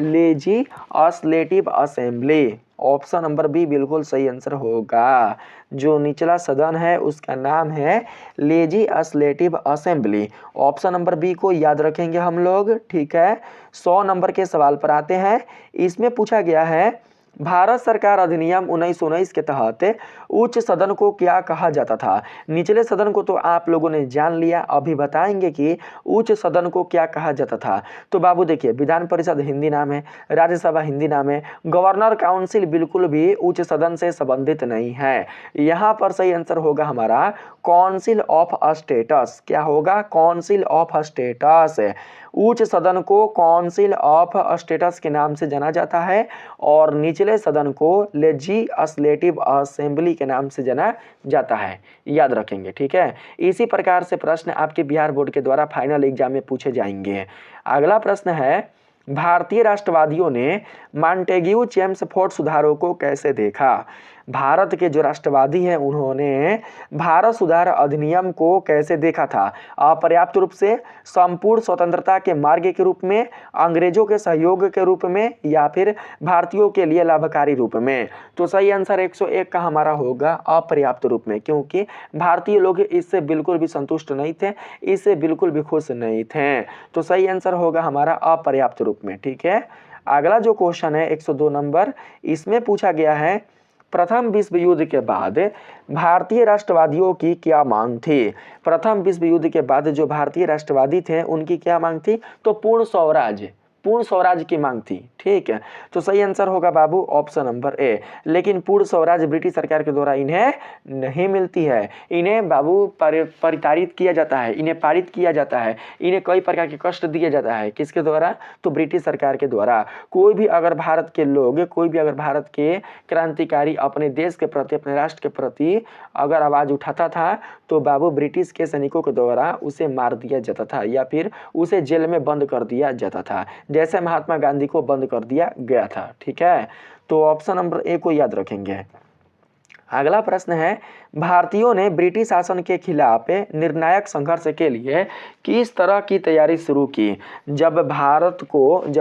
legislative assembly, option number B बिल्कुल सही आंसर होगा। जो निचला सदन है उसका नाम है legislative assembly, option number B को याद रखेंगे हम लोग, ठीक है। 100 नंबर के सवाल पर आते हैं। इसमें पूछा गया है भारत सरकार अधिनियम 1919 के तहत उच्च सदन को क्या कहा जाता था। निचले सदन को तो आप लोगों ने जान लिया, अभी बताएंगे कि उच्च सदन को क्या कहा जाता था। तो बाबू देखिए विधान परिषद हिंदी नाम है, राज्यसभा हिंदी नाम है, गवर्नर काउंसिल बिल्कुल भी उच्च सदन से संबंधित नहीं है। यहाँ पर सही आंसर होगा हमारा काउंसिल ऑफ स्टेट्स, क्या होगा, काउंसिल ऑफ स्टेट्स। उच्च सदन को काउंसिल ऑफ स्टेट्स के नाम से जाना जाता है और निचले सदन को लेजिस्लेटिव असेंबली के नाम से जाना जाता है, याद रखेंगे, ठीक है। इसी प्रकार से प्रश्न आपके बिहार बोर्ड के द्वारा फाइनल एग्जाम में पूछे जाएंगे। अगला प्रश्न है भारतीय राष्ट्रवादियों ने मॉन्टेग्यू चेम्सफोर्ड सुधारों को कैसे देखा। भारत के जो राष्ट्रवादी हैं उन्होंने भारत सुधार अधिनियम को कैसे देखा था, अपर्याप्त रूप से, संपूर्ण स्वतंत्रता के मार्ग के रूप में, अंग्रेजों के सहयोग के रूप में, या फिर भारतीयों के लिए लाभकारी रूप में। तो सही आंसर 101 का हमारा होगा अपर्याप्त रूप में, क्योंकि भारतीय लोग इससे बिल्कुल भी संतुष्ट नहीं थे, इससे बिल्कुल भी खुश नहीं थे। तो सही आंसर होगा हमारा अपर्याप्त रूप में, ठीक है। अगला जो क्वेश्चन है 102 नंबर, इसमें पूछा गया है प्रथम विश्व युद्ध के बाद भारतीय राष्ट्रवादियों की क्या मांग थी। प्रथम विश्व युद्ध के बाद जो भारतीय राष्ट्रवादी थे उनकी क्या मांग थी, तो पूर्ण स्वराज्य, पूर्ण स्वराज की मांग थी। ठीक है, तो सही आंसर होगा बाबू ऑप्शन नंबर ए। लेकिन पूर्ण स्वराज ब्रिटिश सरकार के द्वारा इन्हें नहीं मिलती है। इन्हें बाबू परिताड़ित किया जाता है, इन्हें पारित किया जाता है, इन्हें कई प्रकार के कष्ट दिया जाता है। किसके द्वारा? तो ब्रिटिश सरकार के द्वारा। कोई भी अगर भारत के लोग, कोई भी अगर भारत के क्रांतिकारी अपने देश के प्रति, अपने राष्ट्र के प्रति अगर आवाज उठाता था तो बाबू ब्रिटिश के सैनिकों के द्वारा उसे मार दिया जाता था या फिर उसे जेल में बंद कर दिया जाता था, जैसे महात्मा गांधी को बंद कर दिया गया था। ठीक है, तो ऑप्शन नंबर ए को याद रखेंगे। अगला प्रश्न है, भारतीयों ने ब्रिटिश शासन के खिलाफ निर्णायक संघर्ष के लिए किस तरह की तैयारी शुरू की? जब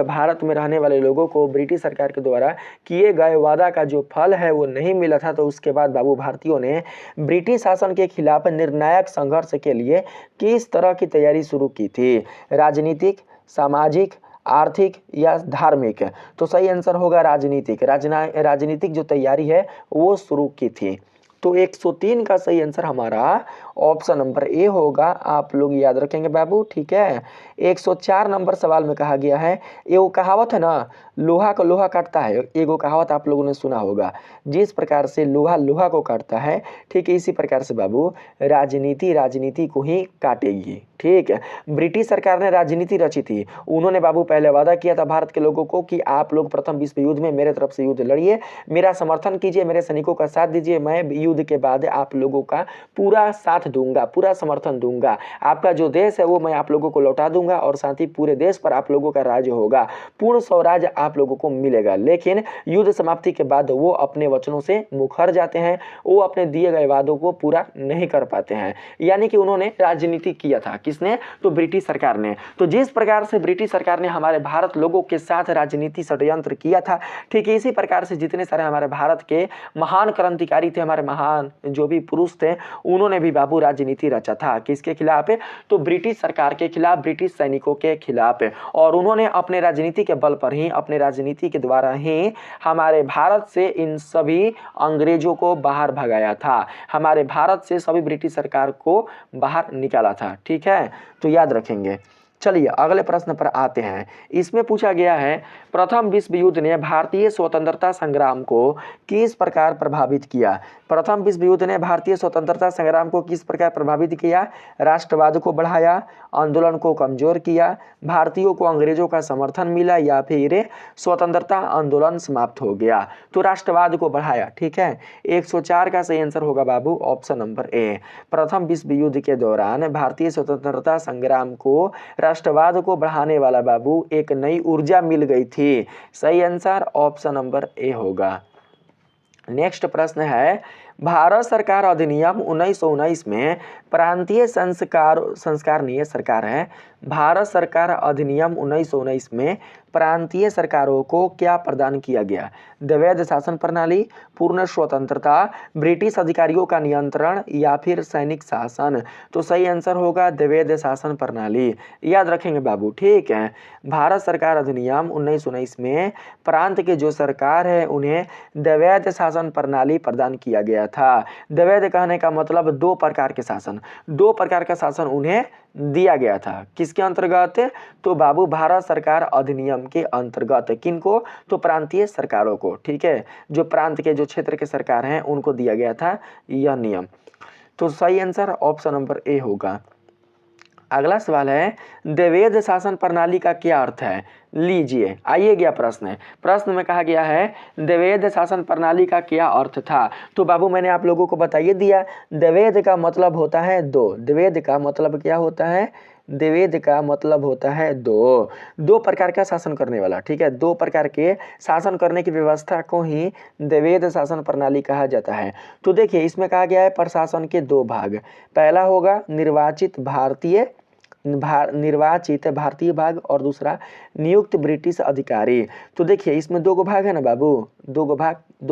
भारत में रहने वाले लोगों को ब्रिटिश सरकार के द्वारा किए गए वादा का जो फल है वो नहीं मिला था, तो उसके बाद बाबू भारतीयों ने ब्रिटिश शासन के खिलाफ निर्णायक संघर्ष के लिए किस तरह की तैयारी शुरू की थी? राजनीतिक, सामाजिक, आर्थिक या धार्मिक? तो सही आंसर होगा राजनीतिक। राजनीतिक जो तैयारी है वो शुरू की थी। तो 103 का सही आंसर हमारा ऑप्शन नंबर ए होगा। आप लोग याद रखेंगे बाबू। ठीक है, 104 नंबर सवाल में कहा गया है, ये वो कहावत है ना, लोहा को लोहा काटता है, एक वो कहावत आप लोगों ने सुना होगा। जिस प्रकार से लोहा लोहा को काटता है, ठीक है इसी प्रकार से बाबू राजनीति को ही काटेगी। ठीक है, ब्रिटिश सरकार ने राजनीति रची थी। उन्होंने बाबू पहले वादा किया था भारत के लोगों को कि आप लोग प्रथम विश्व युद्ध में मेरे तरफ से युद्ध लड़िए, मेरा समर्थन कीजिए, मेरे सैनिकों का साथ दीजिए, मैं युद्ध के बाद आप लोगों का पूरा साथ दूंगा, पूरा समर्थन दूंगा, आपका जो देश है वो मैं आप लोगों को लौटा दूंगा और साथ ही पूरे देश पर आप लोगों का राज्य होगा, पूर्ण स्वराज आप लोगों को मिलेगा। लेकिन युद्ध समाप्ति के बाद वो अपने वचनों से मुखर जाते हैं, वो अपने दिए गए वादों को पूरा नहीं कर पाते हैं। यानी कि उन्होंने राजनीति किया था। किसने? तो ब्रिटिश सरकार ने। तो जिस प्रकार से ब्रिटिश सरकार ने हमारे भारत लोगों के साथ राजनीति षड्यंत्र किया था, ठीक है इसी प्रकार से जितने सारे हमारे भारत के महान क्रांतिकारी थे, हमारे महान जो भी पुरुष थे, उन्होंने भी बाबू राजनीति रचा था। किसके खिलाफ? तो ब्रिटिश सरकार के खिलाफ, ब्रिटिश सैनिकों के खिलाफ। और उन्होंने अपने राजनीति के बल पर ही, अपने राजनीति के द्वारा ही हमारे भारत से इन सभी अंग्रेजों को बाहर भगाया था, हमारे भारत से सभी ब्रिटिश सरकार को बाहर निकाला था। ठीक है, तो याद रखेंगे। चलिए अगले प्रश्न पर आते हैं। इसमें पूछा गया है, प्रथम विश्व युद्ध ने भारतीय स्वतंत्रता संग्राम को किस प्रकार प्रभावित किया? प्रथम विश्व युद्ध ने भारतीय स्वतंत्रता संग्राम को किस प्रकार प्रभावित किया? राष्ट्रवाद को बढ़ाया, आंदोलन को कमजोर किया, भारतीयों को अंग्रेजों का समर्थन मिला या फिर स्वतंत्रता आंदोलन समाप्त हो गया? तो राष्ट्रवाद को बढ़ाया। ठीक है, 104 का सही आंसर होगा बाबू ऑप्शन नंबर ए। प्रथम विश्व युद्ध के दौरान भारतीय स्वतंत्रता संग्राम को, राष्ट्रवाद को बढ़ाने वाला बाबू एक नई ऊर्जा मिल गई थी। सही आंसर ऑप्शन नंबर ए होगा। नेक्स्ट प्रश्न है, भारत सरकार अधिनियम 1919 में प्रांतीय संस्कारणीय सरकार है। भारत सरकार अधिनियम 1919 में प्रांतीय सरकारों को क्या प्रदान किया गया? द्वैध शासन प्रणाली, पूर्ण स्वतंत्रता, ब्रिटिश अधिकारियों का नियंत्रण या फिर सैनिक शासन? तो सही आंसर होगा द्वैध शासन प्रणाली। याद रखेंगे बाबू। ठीक है, भारत सरकार अधिनियम 1919 में प्रांत के जो सरकार है उन्हें द्वैध शासन प्रणाली प्रदान किया गया था। द्वैध कहने का मतलब दो प्रकार के शासन, दो प्रकार का शासन उन्हें दिया गया था। किसके अंतर्गत? तो बाबू भारत सरकार अधिनियम के अंतर्गत। किनको? तो प्रांतीय सरकारों को। ठीक है, जो प्रांत के जो क्षेत्र के सरकार हैं उनको दिया गया था यह नियम। तो सही आंसर ऑप्शन नंबर ए होगा। अगला सवाल है, द्वैध शासन प्रणाली का क्या अर्थ है? लीजिए आइए गया प्रश्न। प्रश्न में कहा गया है द्वैध शासन प्रणाली का क्या अर्थ था? तो बाबू मैंने आप लोगों को बताइए दिया, द्वैध का मतलब होता है दो। द्वैध का मतलब क्या होता है? द्वैध का मतलब होता है दो प्रकार का शासन करने वाला। ठीक है, दो प्रकार के शासन करने की व्यवस्था को ही द्वैध शासन प्रणाली कहा जाता है। तो देखिए इसमें कहा गया है प्रशासन के दो भाग। पहला होगा निर्वाचित भारतीय भाग और दूसरा नियुक्त ब्रिटिश अधिकारी। तो देखिए इसमें दो भाग है ना बाबू, दो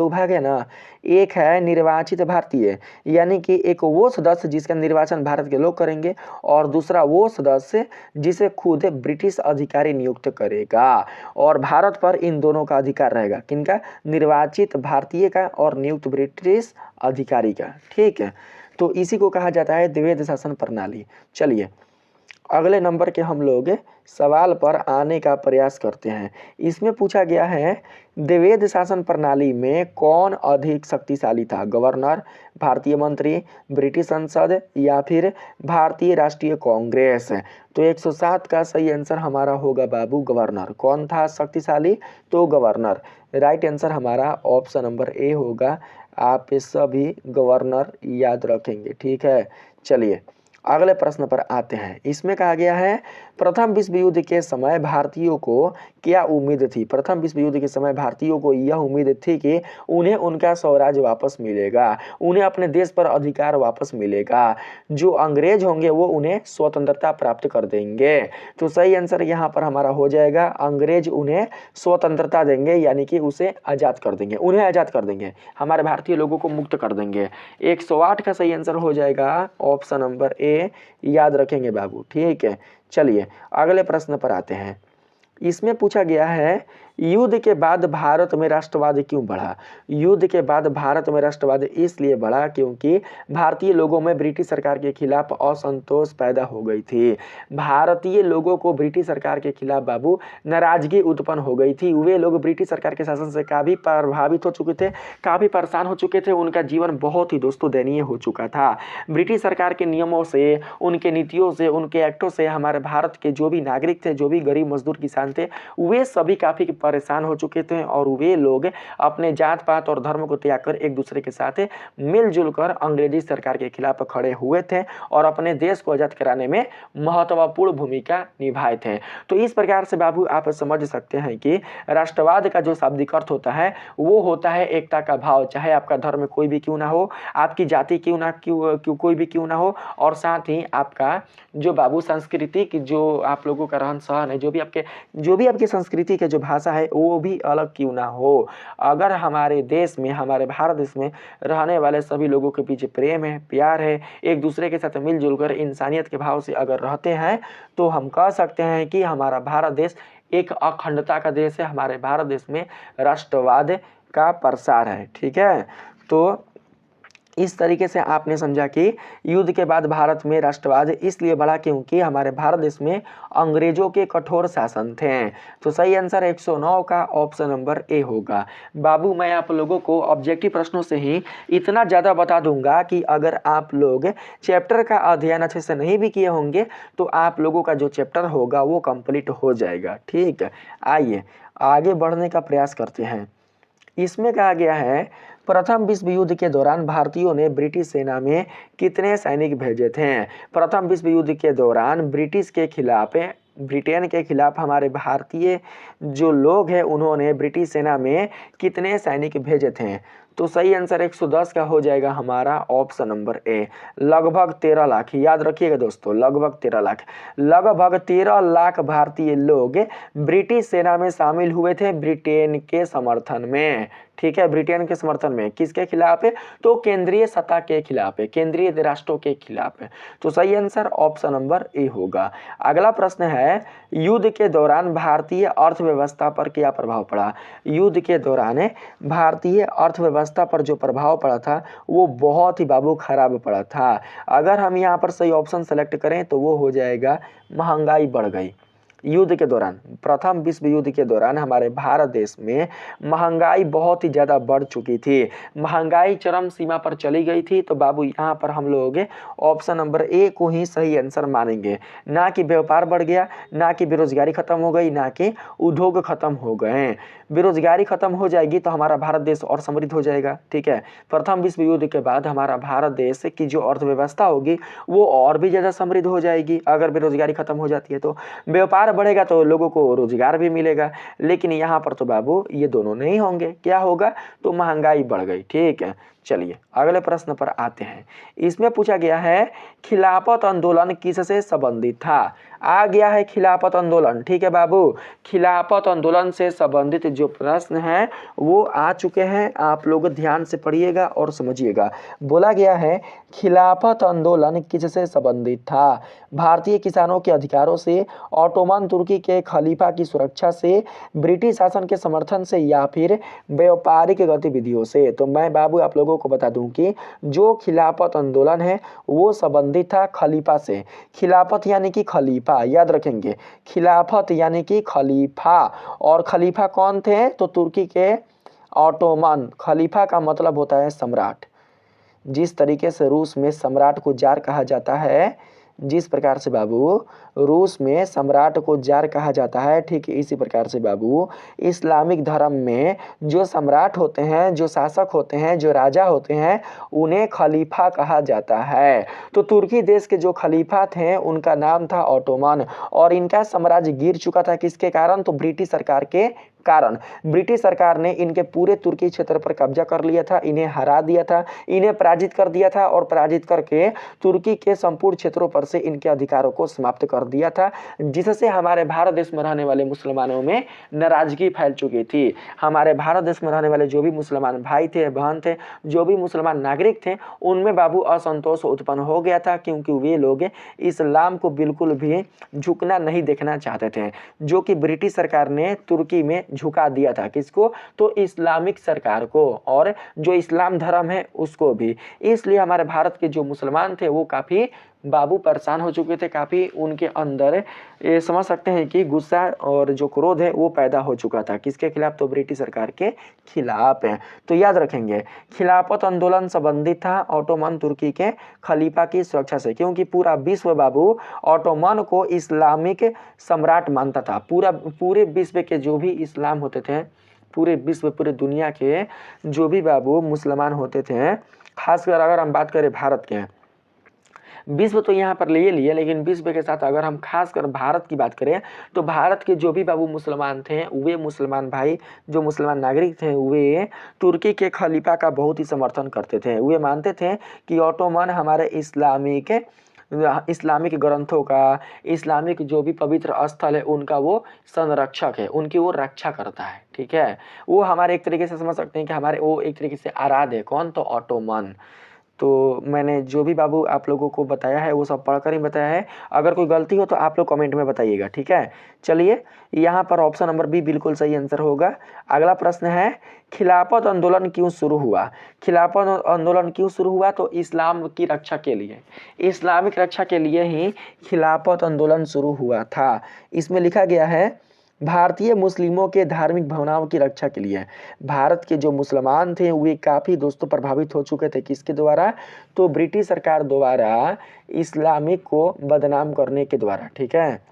भाग है ना। एक है निर्वाचित भारतीय, यानी कि एक वो सदस्य जिसका निर्वाचन भारत के लोग करेंगे, और दूसरा वो सदस्य जिसे खुद ब्रिटिश अधिकारी नियुक्त करेगा। और भारत पर इन दोनों का अधिकार रहेगा। किनका? निर्वाचित भारतीय का और नियुक्त ब्रिटिश अधिकारी का। ठीक है, तो इसी को कहा जाता है द्वैध शासन प्रणाली। चलिए अगले नंबर के हम लोग सवाल पर आने का प्रयास करते हैं। इसमें पूछा गया है द्विवेद शासन प्रणाली में कौन अधिक शक्तिशाली था, गवर्नर, भारतीय मंत्री, ब्रिटिश संसद या फिर भारतीय राष्ट्रीय कांग्रेस। तो 107 का सही आंसर हमारा होगा बाबू गवर्नर। कौन था शक्तिशाली, तो गवर्नर। राइट आंसर हमारा ऑप्शन नंबर ए होगा। आप सभी गवर्नर याद रखेंगे, ठीक है। चलिए अगले प्रश्न पर आते हैं। इसमें कहा गया है प्रथम विश्व युद्ध के समय भारतीयों को क्या उम्मीद थी। प्रथम विश्व युद्ध के समय भारतीयों को यह उम्मीद थी कि उन्हें उनका स्वराज्य वापस मिलेगा, उन्हें अपने देश पर अधिकार वापस मिलेगा, जो अंग्रेज होंगे वो उन्हें स्वतंत्रता प्राप्त कर देंगे। तो सही आंसर यहाँ पर हमारा हो जाएगा अंग्रेज उन्हें स्वतंत्रता देंगे, यानी कि उसे आज़ाद कर देंगे, उन्हें आज़ाद कर देंगे, हमारे भारतीय लोगों को मुक्त कर देंगे। 108 का सही आंसर हो जाएगा ऑप्शन नंबर ए। याद रखेंगे बाबू, ठीक है। चलिए अगले प्रश्न पर आते हैं। इसमें पूछा गया है युद्ध के बाद भारत में राष्ट्रवाद क्यों बढ़ा। युद्ध के बाद भारत में राष्ट्रवाद इसलिए बढ़ा क्योंकि भारतीय लोगों में ब्रिटिश सरकार के खिलाफ असंतोष पैदा हो गई थी। भारतीय लोगों को ब्रिटिश सरकार के खिलाफ बाबू नाराजगी उत्पन्न हो गई थी। वे लोग ब्रिटिश सरकार के शासन से काफ़ी प्रभावित हो चुके थे, काफ़ी परेशान हो चुके थे। उनका जीवन बहुत ही दोस्तों दयनीय हो चुका था। ब्रिटिश सरकार के नियमों से, उनके नीतियों से, उनके एक्टों से हमारे भारत के जो भी नागरिक थे, जो भी गरीब मजदूर किसान थे, वे सभी काफ़ी परेशान हो चुके थे और वे लोग अपने जात पात और धर्म को त्याग कर एक दूसरे के साथ मिलजुल कर अंग्रेजी सरकार के खिलाफ खड़े हुए थे और अपने देश को आज़ाद कराने में महत्वपूर्ण भूमिका निभाए थे। तो इस प्रकार से बाबू आप समझ सकते हैं कि राष्ट्रवाद का जो शाब्दिक अर्थ होता है वो होता है एकता का भाव, चाहे आपका धर्म कोई भी क्यों ना हो, आपकी जाति कोई भी क्यों ना हो, और साथ ही आपका जो बाबू संस्कृति की जो आप लोगों का रहन सहन है, जो भी आपकी संस्कृति के जो भाषा है वो भी अलग क्यों ना हो। अगर हमारे देश में, हमारे भारत देश में रहने वाले सभी लोगों के पीछे प्रेम है, प्यार है, एक दूसरे के साथ मिलजुल कर इंसानियत के भाव से अगर रहते हैं तो हम कह सकते हैं कि हमारा भारत देश एक अखंडता का देश है। हमारे भारत देश में राष्ट्रवाद का प्रसार है, ठीक है। तो इस तरीके से आपने समझा कि युद्ध के बाद भारत में राष्ट्रवाद इसलिए बढ़ा क्योंकि हमारे भारत देश में अंग्रेजों के कठोर शासन थे। तो सही आंसर 109 का ऑप्शन नंबर ए होगा। बाबू मैं आप लोगों को ऑब्जेक्टिव प्रश्नों से ही इतना ज़्यादा बता दूंगा कि अगर आप लोग चैप्टर का अध्ययन अच्छे से नहीं भी किए होंगे तो आप लोगों का जो चैप्टर होगा वो कंप्लीट हो जाएगा, ठीक है। आइए आगे बढ़ने का प्रयास करते हैं। इसमें कहा गया है प्रथम विश्व युद्ध के दौरान भारतीयों ने ब्रिटिश सेना में कितने सैनिक भेजे थे। प्रथम विश्व युद्ध के दौरान ब्रिटेन के खिलाफ हमारे भारतीय जो लोग हैं उन्होंने ब्रिटिश सेना में कितने सैनिक भेजे थे। तो सही आंसर 110 का हो जाएगा हमारा ऑप्शन नंबर ए, लगभग 13 लाख। याद रखिएगा दोस्तों, लगभग 13 लाख भारतीय लोग ब्रिटिश सेना में शामिल हुए थे ब्रिटेन के समर्थन में, ठीक है। ब्रिटेन के समर्थन में किसके खिलाफ है, तो केंद्रीय सत्ता के खिलाफ है, केंद्रीय राष्ट्रों के खिलाफ है। तो सही आंसर ऑप्शन नंबर ए होगा। अगला प्रश्न है युद्ध के दौरान भारतीय अर्थव्यवस्था पर क्या प्रभाव पड़ा। युद्ध के दौरान भारतीय अर्थव्यवस्था पर जो प्रभाव पड़ा था वो बहुत ही बाबू खराब पड़ा था। अगर हम यहाँ पर सही ऑप्शन सेलेक्ट करें तो वो हो जाएगा महंगाई बढ़ गई। युद्ध के दौरान, प्रथम विश्व युद्ध के दौरान हमारे भारत देश में महंगाई बहुत ही ज़्यादा बढ़ चुकी थी, महंगाई चरम सीमा पर चली गई थी। तो बाबू यहाँ पर हम लोग ऑप्शन नंबर ए को ही सही आंसर मानेंगे। ना कि व्यापार बढ़ गया, ना कि बेरोजगारी खत्म हो गई, ना कि उद्योग खत्म हो गए। बेरोजगारी खत्म हो जाएगी तो हमारा भारत देश और समृद्ध हो जाएगा, ठीक है। प्रथम विश्व युद्ध के बाद हमारा भारत देश की जो अर्थव्यवस्था होगी वो और भी ज़्यादा समृद्ध हो जाएगी। अगर बेरोजगारी खत्म हो जाती है तो व्यापार बढ़ेगा तो लोगों को रोजगार भी मिलेगा। लेकिन यहाँ पर तो बाबू ये दोनों नहीं होंगे, क्या होगा, तो महंगाई बढ़ गई, ठीक है। चलिए अगले प्रश्न पर आते हैं। इसमें पूछा गया है खिलाफत आंदोलन किससे संबंधित था। आ गया है खिलाफत आंदोलन, ठीक है बाबू। खिलाफत आंदोलन से संबंधित जो प्रश्न है वो आ चुके हैं, आप लोग ध्यान से पढ़िएगा और समझिएगा। बोला गया है खिलाफत आंदोलन किससे संबंधित था। भारतीय किसानों के अधिकारों से, ऑटोमन तुर्की के खलीफा की सुरक्षा से, ब्रिटिश शासन के समर्थन से या फिर व्यापारिक गतिविधियों से। तो मैं बाबू आप लोगों लोगों को बता दूं कि जो खिलाफत आंदोलन है वो संबंधित था खलीफा से। खिलाफत यानी कि खलीफा, याद रखेंगे, खिलाफत यानी कि खलीफा। और खलीफा कौन थे? तो तुर्की के ऑटोमन। खलीफा का मतलब होता है सम्राट। जिस तरीके से रूस में सम्राट को जार कहा जाता है, जिस प्रकार से बाबू रूस में सम्राट को जार कहा जाता है, ठीक इसी प्रकार से बाबू इस्लामिक धर्म में जो सम्राट होते हैं, जो शासक होते हैं, जो राजा होते हैं, उन्हें खलीफा कहा जाता है। तो तुर्की देश के जो खलीफा थे उनका नाम था ऑटोमन। और इनका साम्राज्य गिर चुका था किसके कारण? तो ब्रिटिश सरकार के कारण। ब्रिटिश सरकार ने इनके पूरे तुर्की क्षेत्र पर कब्जा कर लिया था, इन्हें हरा दिया था, इन्हें पराजित कर दिया था और पराजित करके तुर्की के संपूर्ण क्षेत्रों पर से इनके अधिकारों को समाप्त कर दिया था, जिससे हमारे भारत देश में रहने वाले मुसलमानों में नाराजगी फैल चुकी थी। हमारे भारत देश में रहने वाले जो भी मुसलमान भाई थे, बहन थे, जो भी मुसलमान नागरिक थे, उनमें बाबू असंतोष उत्पन्न हो गया था, क्योंकि वे लोग इस्लाम को बिल्कुल भी झुकना नहीं देखना चाहते थे, जो कि ब्रिटिश सरकार ने तुर्की में झुका दिया था। किसको? तो इस्लामिक सरकार को, और जो इस्लाम धर्म है उसको भी। इसलिए हमारे भारत के जो मुसलमान थे वो काफी बाबू परेशान हो चुके थे, काफी उनके अंदर ये समझ सकते हैं कि गुस्सा और जो क्रोध है वो पैदा हो चुका था। किसके खिलाफ? तो ब्रिटिश सरकार के खिलाफ है। तो याद रखेंगे, खिलाफत आंदोलन संबंधित था ऑटोमन तुर्की के खलीफा की सुरक्षा से, क्योंकि पूरा विश्व बाबू ऑटोमन को इस्लामिक सम्राट मानता था। पूरे विश्व के जो भी इस्लाम होते थे, पूरे विश्व, पूरे दुनिया के जो भी बाबू मुसलमान होते थे, खासकर अगर हम बात करें भारत के, विश्व तो यहाँ पर ले लिए, लेकिन विश्व के साथ अगर हम खासकर भारत की बात करें तो भारत के जो भी बाबू मुसलमान थे, वे मुसलमान भाई, जो मुसलमान नागरिक थे, वे तुर्की के खलीफा का बहुत ही समर्थन करते थे। वे मानते थे कि ऑटोमन हमारे इस्लामिक ग्रंथों का, इस्लामिक जो भी पवित्र स्थल है उनका वो संरक्षक है, उनकी वो रक्षा करता है। ठीक है, वो हमारे एक तरीके से समझ सकते हैं कि हमारे वो एक तरीके से आराध्य है। कौन? तो ऑटोमन। तो मैंने जो भी बाबू आप लोगों को बताया है वो सब पढ़कर ही बताया है। अगर कोई गलती हो तो आप लोग कमेंट में बताइएगा, ठीक है। चलिए, यहाँ पर ऑप्शन नंबर बी बिल्कुल सही आंसर होगा। अगला प्रश्न है, खिलाफत आंदोलन क्यों शुरू हुआ? खिलाफत आंदोलन क्यों शुरू हुआ? तो इस्लाम की रक्षा के लिए, इस्लामिक रक्षा के लिए ही खिलाफत आंदोलन शुरू हुआ था। इसमें लिखा गया है भारतीय मुस्लिमों के धार्मिक भावनाओं की रक्षा के लिए। भारत के जो मुसलमान थे वे काफ़ी दोस्तों प्रभावित हो चुके थे। किसके द्वारा? तो ब्रिटिश सरकार द्वारा, इस्लामिक को बदनाम करने के द्वारा। ठीक है,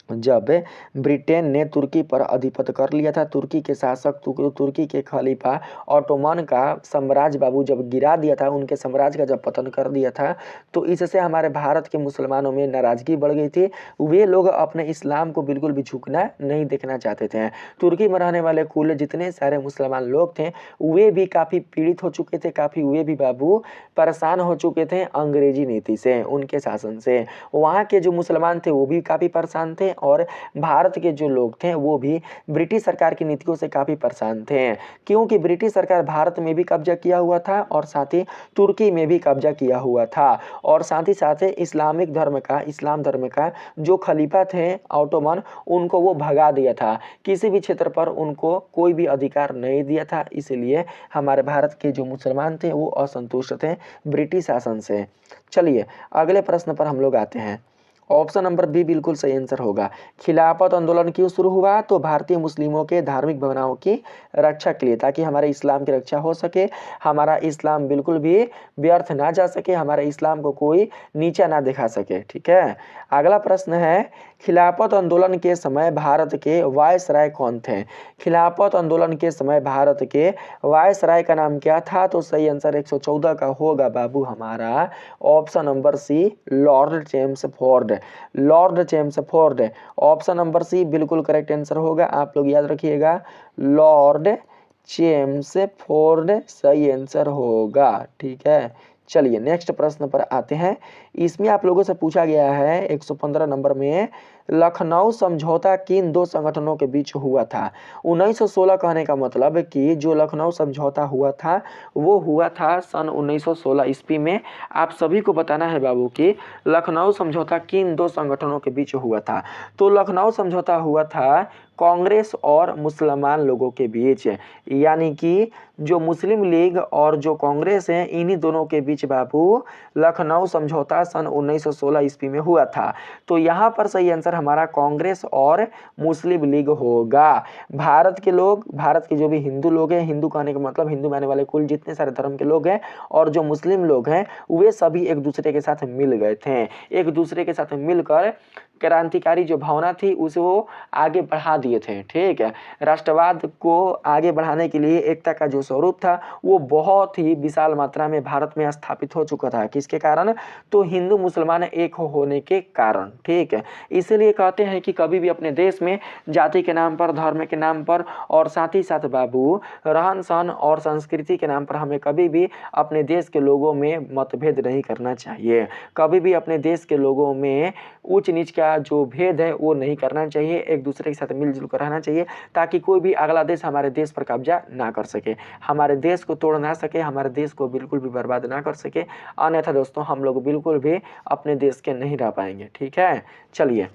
जब ब्रिटेन ने तुर्की पर अधिपत्य कर लिया था, तुर्की के शासक, तुर्की के खलीफा ऑटोमन का साम्राज्य बाबू जब गिरा दिया था, उनके साम्राज्य का जब पतन कर दिया था, तो इससे हमारे भारत के मुसलमानों में नाराजगी बढ़ गई थी। वे लोग अपने इस्लाम को बिल्कुल भी झुकना नहीं देखना चाहते थे। तुर्की में रहने वाले कुल जितने सारे मुसलमान लोग थे वे भी काफ़ी पीड़ित हो चुके थे, काफ़ी वे भी बाबू परेशान हो चुके थे अंग्रेजी नीति से, उनके शासन से। वहाँ के जो मुसलमान थे वो भी काफ़ी परेशान थे, और भारत के जो लोग थे वो भी ब्रिटिश सरकार की नीतियों से काफ़ी परेशान थे, क्योंकि ब्रिटिश सरकार भारत में भी कब्जा किया हुआ था और साथ ही तुर्की में भी कब्जा किया हुआ था, और साथ ही साथ इस्लाम धर्म का जो खलीफा थे ऑटोमन, उनको वो भगा दिया था। किसी भी क्षेत्र पर उनको कोई भी अधिकार नहीं दिया था। इसलिए हमारे भारत के जो मुसलमान थे वो असंतुष्ट थे ब्रिटिश शासन से। चलिए, अगले प्रश्न पर हम लोग आते हैं। ऑप्शन नंबर बी बिल्कुल सही आंसर होगा। खिलाफत आंदोलन क्यों शुरू हुआ? तो भारतीय मुस्लिमों के धार्मिक भावनाओं की रक्षा के लिए, ताकि हमारे इस्लाम की रक्षा हो सके, हमारा इस्लाम बिल्कुल भी व्यर्थ ना जा सके, हमारे इस्लाम को कोई नीचा ना दिखा सके। ठीक है, अगला प्रश्न है, खिलाफत आंदोलन के समय भारत के वायसराय कौन थे? खिलाफत आंदोलन के समय भारत के वायसराय का नाम क्या था? तो सही आंसर 114 का होगा बाबू हमारा option number C, Lord Chelmsford. Lord Chelmsford, option number C बिल्कुल करेक्ट आंसर होगा। आप लोग याद रखिएगा, लॉर्ड चेम्सफोर्ड सही आंसर होगा। ठीक है, चलिए नेक्स्ट प्रश्न पर आते हैं। इसमें आप लोगों से पूछा गया है 115 नंबर में, लखनऊ समझौता किन दो संगठनों के बीच हुआ था? 1916 कहने का मतलब कि जो लखनऊ समझौता हुआ था वो हुआ था सन 1916 ईस्वी में। आप सभी को बताना है बाबू कि लखनऊ समझौता किन दो संगठनों के बीच हुआ था। तो लखनऊ समझौता हुआ था कांग्रेस और मुसलमान लोगों के बीच, यानी कि जो मुस्लिम लीग और जो कांग्रेस है इन्हीं दोनों के बीच बाबू लखनऊ समझौता सन 1916 ईस्वी में हुआ था। तो यहाँ पर सही आंसर हमारा कांग्रेस और मुस्लिम लीग होगा। भारत के लोग, भारत के जो भी हिंदू लोग हैं, हिंदू कहने का मतलब हिंदू मानने वाले कुल जितने सारे धर्म के लोग हैं और जो मुस्लिम लोग हैं वे सभी एक दूसरे के साथ मिल गए थे। एक दूसरे के साथ मिलकर क्रांतिकारी जो भावना थी उसे वो आगे बढ़ा दिए थे। ठीक है, राष्ट्रवाद को आगे बढ़ाने के लिए एकता का जो स्वरूप था वो बहुत ही विशाल मात्रा में भारत में स्थापित हो चुका था। किसके कारण? तो हिंदू मुसलमान एक होने के कारण। ठीक है, इसीलिए कहते हैं कि कभी भी अपने देश में जाति के नाम पर, धर्म के नाम पर और साथ ही साथ बाबू रहन सहन और संस्कृति के नाम पर हमें कभी भी अपने देश के लोगों में मतभेद नहीं करना चाहिए। कभी भी अपने देश के लोगों में ऊंच नीच का जो भेद है वो नहीं करना चाहिए। एक दूसरे के साथ मिलजुल कर रहना चाहिए ताकि कोई भी अगला देश हमारे देश पर कब्जा ना कर सके, हमारे देश को तोड़ ना सके, हमारे देश को बिल्कुल भी बर्बाद ना कर सके। अन्यथा दोस्तों हम लोग बिल्कुल भी अपने देश के नहीं रह पाएंगे। ठीक है, चलिए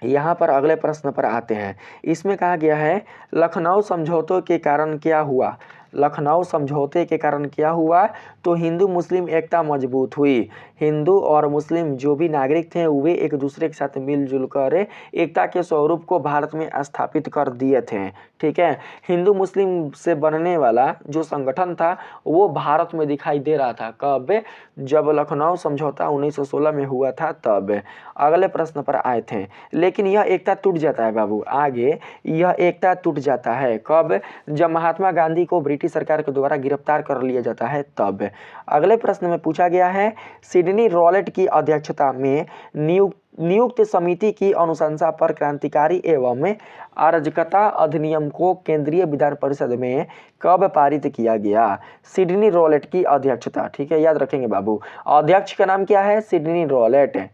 यहाँ पर अगले प्रश्न पर आते हैं। इसमें कहा गया है लखनऊ समझौते के कारण क्या हुआ? लखनऊ समझौते के कारण क्या हुआ? तो हिंदू मुस्लिम एकता मजबूत हुई। हिंदू और मुस्लिम जो भी नागरिक थे वे एक दूसरे के साथ मिलजुल कर एकता के स्वरूप को भारत में स्थापित कर दिए थे। ठीक है, हिंदू मुस्लिम से बनने वाला जो संगठन था वो भारत में दिखाई दे रहा था। कब? जब लखनऊ समझौता 1916 में हुआ था तब। अगले प्रश्न पर आए थे, लेकिन यह एकता टूट जाता है बाबू। आगे यह एकता टूट जाता है कब? जब महात्मा गांधी को ब्रिटिश सरकार के द्वारा गिरफ्तार कर लिया जाता है तब। अगले प्रश्न में पूछा गया है सिडनी रॉलेट की अध्यक्षता में नियुक्त समिति की अनुशंसा पर क्रांतिकारी एवं अराजकता अधिनियम को केंद्रीय विधान परिषद में कब पारित किया गया? सिडनी रॉलेट की अध्यक्षता। ठीक है, याद रखेंगे बाबू, अध्यक्ष का नाम क्या है? Sydney Rowlatt.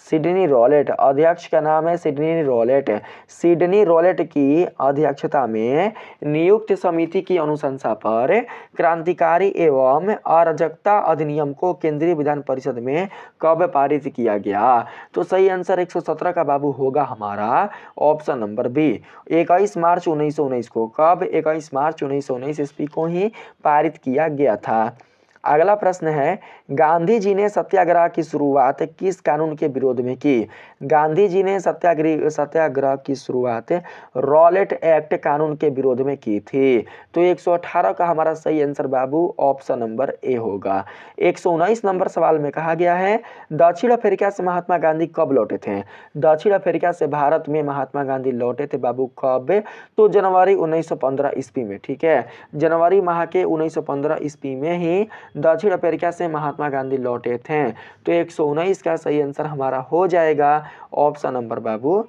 सिडनी रॉलेट, अध्यक्ष का नाम है सिडनी रॉलेट। सिडनी रॉलेट की अध्यक्षता में नियुक्त समिति की अनुशंसा पर क्रांतिकारी एवं अराजकता अधिनियम को केंद्रीय विधान परिषद में कब पारित किया गया? तो सही आंसर 117 का बाबू होगा हमारा ऑप्शन नंबर बी, 21 मार्च 1919 को। कब? 21 मार्च 1919 ईस्वी को ही पारित किया गया था। अगला प्रश्न है गांधी जी ने सत्याग्रह की शुरुआत किस कानून के विरोध में की? गांधी जी ने सत्याग्रह की शुरुआत रॉलेट एक्ट कानून के विरोध में की थी। तो 118 का हमारा सही answer Babu option number A होगा। 119 नंबर सवाल में कहा गया है दक्षिण अफ्रीका से महात्मा गांधी कब लौटे थे? दक्षिण अफ्रीका से भारत में महात्मा गांधी लौटे थे बाबू कब? तो जनवरी 1915 ईस्वी में। ठीक है, जनवरी माह के 1915 ईस्वी में ही दक्षिण अफ्रीका से महात्मा गांधी लौटे थे। तो 119 का सही आंसर हमारा हो जाएगा ऑप्शन नंबर बाबू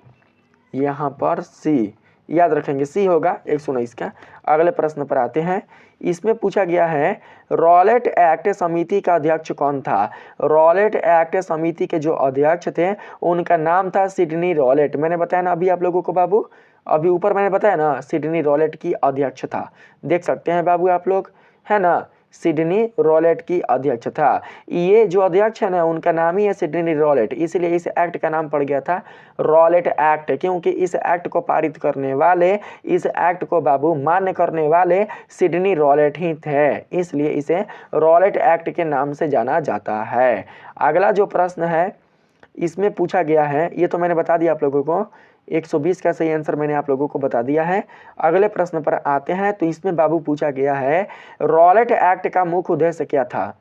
यहाँ पर सी। याद रखेंगे सी होगा 119 का। अगले प्रश्न पर आते हैं। इसमें पूछा गया है रॉलेट एक्ट समिति का अध्यक्ष कौन था? रॉलेट एक्ट समिति के जो अध्यक्ष थे उनका नाम था सिडनी रॉलेट। मैंने बताया ना अभी आप लोगों को बाबू, अभी ऊपर मैंने बताया ना सिडनी रॉलेट की अध्यक्ष था, देख सकते हैं बाबू आप लोग, है ना, सिडनी रॉलेट की अध्यक्ष था। ये जो अध्यक्ष है ना उनका नाम ही है सिडनी रॉलेट, इसलिए इस एक्ट का नाम पड़ गया था रॉलेट एक्ट, क्योंकि इस एक्ट को पारित करने वाले, इस एक्ट को बाबू मान्य करने वाले सिडनी रॉलेट ही थे, इसलिए इसे रॉलेट एक्ट के नाम से जाना जाता है। अगला जो प्रश्न है इसमें पूछा गया है, ये तो मैंने बता दिया आप लोगों को, 120 का सही आंसर मैंने आप लोगों को बता दिया है। अगले प्रश्न पर आते हैं। तो इसमें बाबू पूछा गया है रॉलेट एक्ट का मुख्य उद्देश्य क्या था?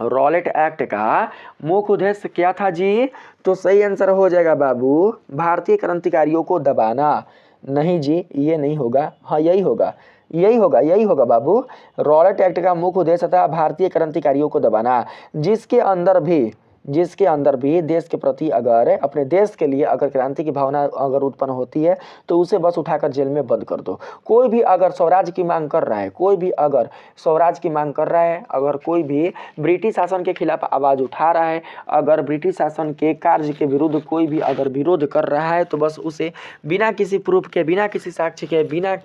रॉलेट एक्ट का मुख्य उद्देश्य क्या था जी? तो सही आंसर हो जाएगा बाबू भारतीय क्रांतिकारियों को दबाना। नहीं जी, ये नहीं होगा, हाँ यही होगा, यही होगा बाबू। रॉलेट एक्ट का मुख्य उद्देश्य था भारतीय क्रांतिकारियों को दबाना, जिसके अंदर भी जिसके अंदर भी देश के प्रति अगर अपने देश के लिए अगर क्रांति की भावना अगर उत्पन्न होती है तो उसे बस उठाकर जेल में बंद कर दो। कोई भी अगर स्वराज की मांग कर रहा है, कोई भी अगर स्वराज की मांग कर रहा है, अगर कोई भी ब्रिटिश शासन के खिलाफ आवाज उठा रहा है, अगर ब्रिटिश शासन के कार्य के विरुद्ध कोई भी अगर विरोध कर रहा है तो बस उसे बिना किसी प्रूफ के, बिना किसी साक्ष्य के, बिना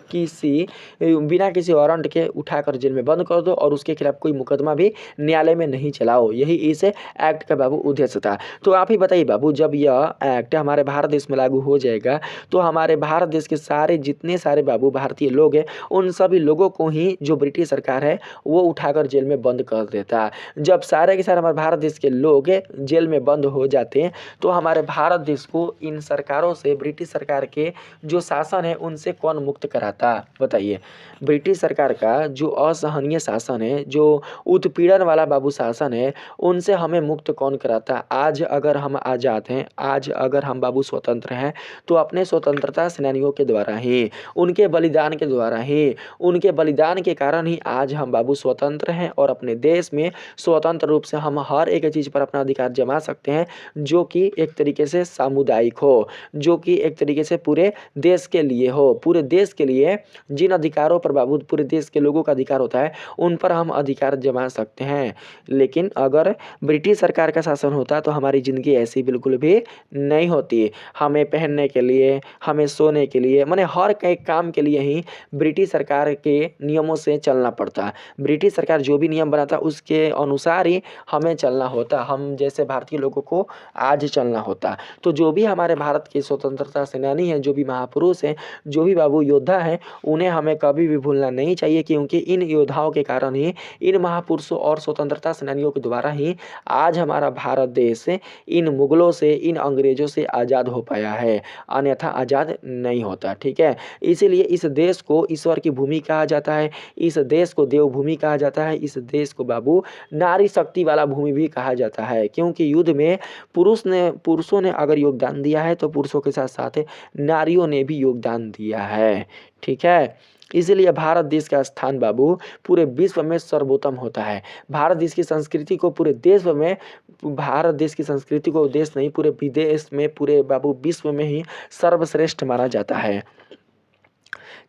किसी वारंट के उठाकर जेल में बंद कर दो और उसके खिलाफ कोई मुकदमा भी न्यायालय में नहीं चलाओ। यही इस एक्ट का बाबू उद्देश्य था। तो आप ही बताइए बाबू, जब यह एक्ट हमारे भारत देश में लागू हो जाएगा तो हमारे भारत देश के सारे जितने सारे बाबू भारतीय लोग हैं उन सभी लोगों को ही जो ब्रिटिश सरकार है वो उठाकर जेल में बंद कर देता। जब सारे के सारे हमारे भारत देश के लोग जेल में बंद हो जाते हैं तो हमारे भारत देश को इन सरकारों से, ब्रिटिश सरकार के जो शासन है उनसे कौन मुक्त कराता बताइए। ब्रिटिश सरकार का जो असहनीय शासन है, जो उत्पीड़न वाला बाबू शासन है, उनसे हमें मुक्त कौन कराता। आज अगर हम आज़ाद हैं, आज अगर हम बाबू स्वतंत्र हैं तो अपने स्वतंत्रता सेनानियों के द्वारा ही, उनके बलिदान के द्वारा ही, उनके बलिदान के कारण ही आज हम बाबू स्वतंत्र हैं और अपने देश में स्वतंत्र रूप से हम हर एक चीज़ पर अपना अधिकार जमा सकते हैं जो कि एक तरीके से सामुदायिक हो, जो कि एक तरीके से पूरे देश के लिए हो। पूरे देश के लिए जिन अधिकारों पर बाबू पूरे देश के लोगों का अधिकार होता है उन पर हम अधिकार जमा सकते हैं। लेकिन अगर ब्रिटिश सरकार का शासन होता तो हमारी ज़िंदगी ऐसी बिल्कुल भी नहीं होती। हमें पहनने के लिए, हमें सोने के लिए, माने हर एक काम के लिए ही ब्रिटिश सरकार के नियमों से चलना पड़ता। ब्रिटिश सरकार जो भी नियम बनाता उसके अनुसार ही हमें चलना होता, हम जैसे भारतीय लोगों को आज चलना होता। तो जो भी हमारे भारत के स्वतंत्रता सेनानी हैं, जो भी महापुरुष हैं, जो भी बाबू योद्धा हैं, उन्हें हमें कभी भी भूलना नहीं चाहिए क्योंकि इन योद्धाओं के कारण ही, इन महापुरुषों और स्वतंत्रता सेनानियों के द्वारा ही आज हमारा भारत देश इन मुगलों से, इन अंग्रेजों से आज़ाद हो पाया है, अन्यथा आज़ाद नहीं होता। ठीक है, इसीलिए इस देश को ईश्वर की भूमि कहा जाता है, इस देश को देवभूमि कहा जाता है, इस देश को बाबू नारी शक्ति वाला भूमि भी कहा जाता है क्योंकि युद्ध में पुरुषों ने अगर योगदान दिया है तो पुरुषों के साथ साथ नारियों ने भी योगदान दिया है। ठीक है, इसलिए भारत देश का स्थान बाबू पूरे विश्व में सर्वोत्तम होता है। भारत देश की संस्कृति को पूरे देश में, भारत देश की संस्कृति को देश नहीं पूरे विदेश में, पूरे बाबू विश्व में ही सर्वश्रेष्ठ माना जाता है।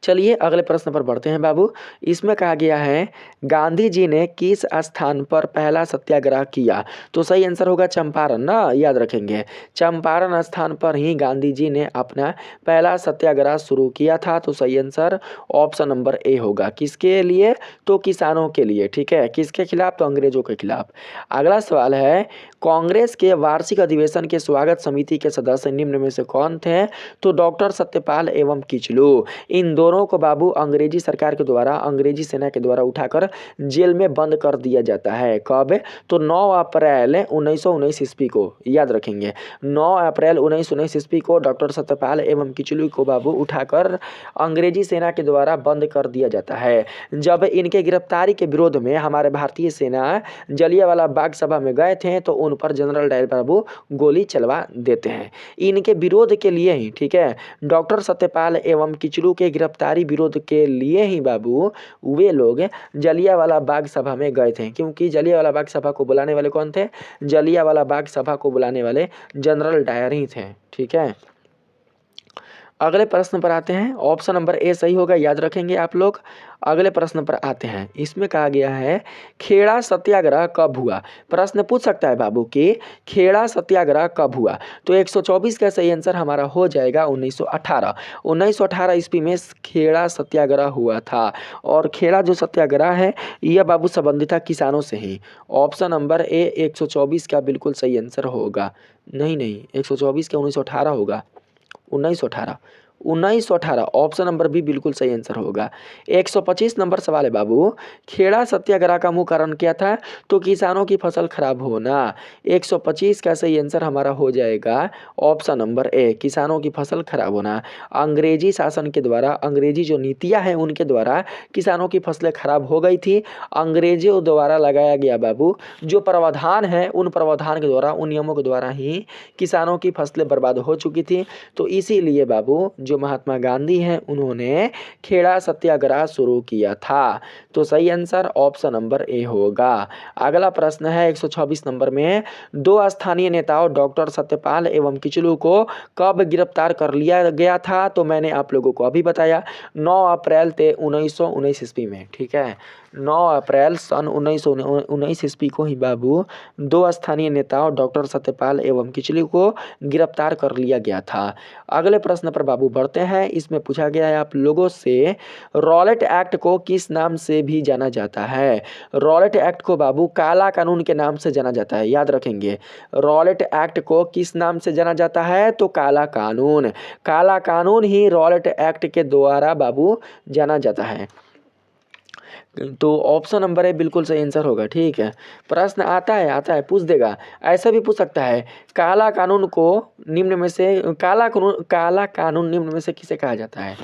चलिए अगले प्रश्न पर बढ़ते हैं बाबू। इसमें कहा गया है गांधी जी ने किस स्थान पर पहला सत्याग्रह किया। तो सही आंसर होगा चंपारण ना, याद रखेंगे। चंपारण स्थान पर ही गांधी जी ने अपना पहला सत्याग्रह शुरू किया था। तो सही आंसर ऑप्शन नंबर ए होगा। किसके लिए? तो किसानों के लिए। ठीक है, किसके खिलाफ? तो अंग्रेजों के खिलाफ। अगला सवाल है कांग्रेस के वार्षिक अधिवेशन के स्वागत समिति के सदस्य निम्न में से कौन थे। तो डॉक्टर सत्यपाल एवं किचलू। इन दोनों को बाबू अंग्रेजी सरकार के द्वारा, अंग्रेजी सेना के द्वारा उठाकर जेल में बंद कर दिया जाता है। कब? तो 9 अप्रैल 1919 ईस्वी को, याद रखेंगे। 9 अप्रैल 1919 ईस्वी को डॉक्टर सत्यपाल एवं किचलू को बाबू उठाकर अंग्रेजी सेना के द्वारा बंद कर दिया जाता है। जब इनके गिरफ्तारी के विरोध में हमारे भारतीय सेना जलियांवाला बाग सभा में गए थे तो उन पर जनरल डायर बाबू गोली चलवा देते हैं। इनके विरोध के लिए ही, ठीक है, डॉक्टर सत्यपाल एवं किचलू के गिरफ्तारी विरोध के लिए ही बाबू वे लोग जलियांवाला बाग सभा में गए थे, क्योंकि जलियांवाला बाग सभा को बुलाने वाले कौन थे? जलियांवाला बाग सभा को बुलाने वाले जनरल डायर ही थे। ठीक है, अगले प्रश्न पर आते हैं। ऑप्शन नंबर ए सही होगा, याद रखेंगे आप लोग। अगले प्रश्न पर आते हैं। इसमें कहा गया है खेड़ा सत्याग्रह कब हुआ। प्रश्न पूछ सकता है बाबू कि खेड़ा सत्याग्रह कब हुआ। तो 124 का सही आंसर हमारा हो जाएगा 1918। 1918 ईस्वी में खेड़ा सत्याग्रह हुआ था। और खेड़ा जो सत्याग्रह है यह बाबू संबंधित था किसानों से ही। ऑप्शन नंबर ए 124 का बिल्कुल सही आंसर होगा। नहीं 124 का 1918 होगा। 1918 ऑप्शन नंबर बी बिल्कुल सही आंसर होगा। 125 नंबर सवाल है बाबू, खेड़ा सत्याग्रह का मुख्य कारण क्या था। तो किसानों की फसल खराब होना। 125 का सही आंसर हमारा हो जाएगा ऑप्शन नंबर ए, किसानों की फसल खराब होना। अंग्रेजी शासन के द्वारा, अंग्रेजी जो नीतियां हैं उनके द्वारा किसानों की फसलें खराब हो गई थी। अंग्रेजों द्वारा लगाया गया बाबू जो प्रावधान है, उन प्रावधान के द्वारा, उन नियमों के द्वारा ही किसानों की फसलें बर्बाद हो चुकी थी। तो इसीलिए बाबू जो महात्मा गांधी हैं उन्होंने खेड़ा सत्याग्रह शुरू किया था। तो सही आंसर ऑप्शन नंबर ए होगा। अगला प्रश्न है 126 नंबर में, दो स्थानीय नेताओं डॉक्टर सत्यपाल एवं किचलू को कब गिरफ्तार कर लिया गया था? तो मैंने आप लोगों को अभी बताया 9 अप्रैल 1919 ईस्वी में। ठीक है, 9 अप्रैल सन 1919 ईस्वी को ही बाबू दो स्थानीय नेताओं डॉक्टर सत्यपाल एवं किचलू को गिरफ्तार कर लिया गया था। अगले प्रश्न पर बाबू बढ़ते हैं। इसमें पूछा गया है आप लोगों से, रॉलेट एक्ट को किस नाम से भी जाना जाता है? रॉलेट एक्ट को बाबू काला कानून के नाम से जाना जाता है, याद रखेंगे। रॉलेट एक्ट को किस नाम से जाना जाता है? तो काला कानून। काला कानून ही रॉलेट एक्ट के द्वारा बाबू जाना जाता है। तो ऑप्शन नंबर ए बिल्कुल सही आंसर होगा। ठीक है, प्रश्न आता है पूछ देगा, ऐसा भी पूछ सकता है, काला कानून को निम्न में से काला कानून निम्न में से किसे कहा जाता है?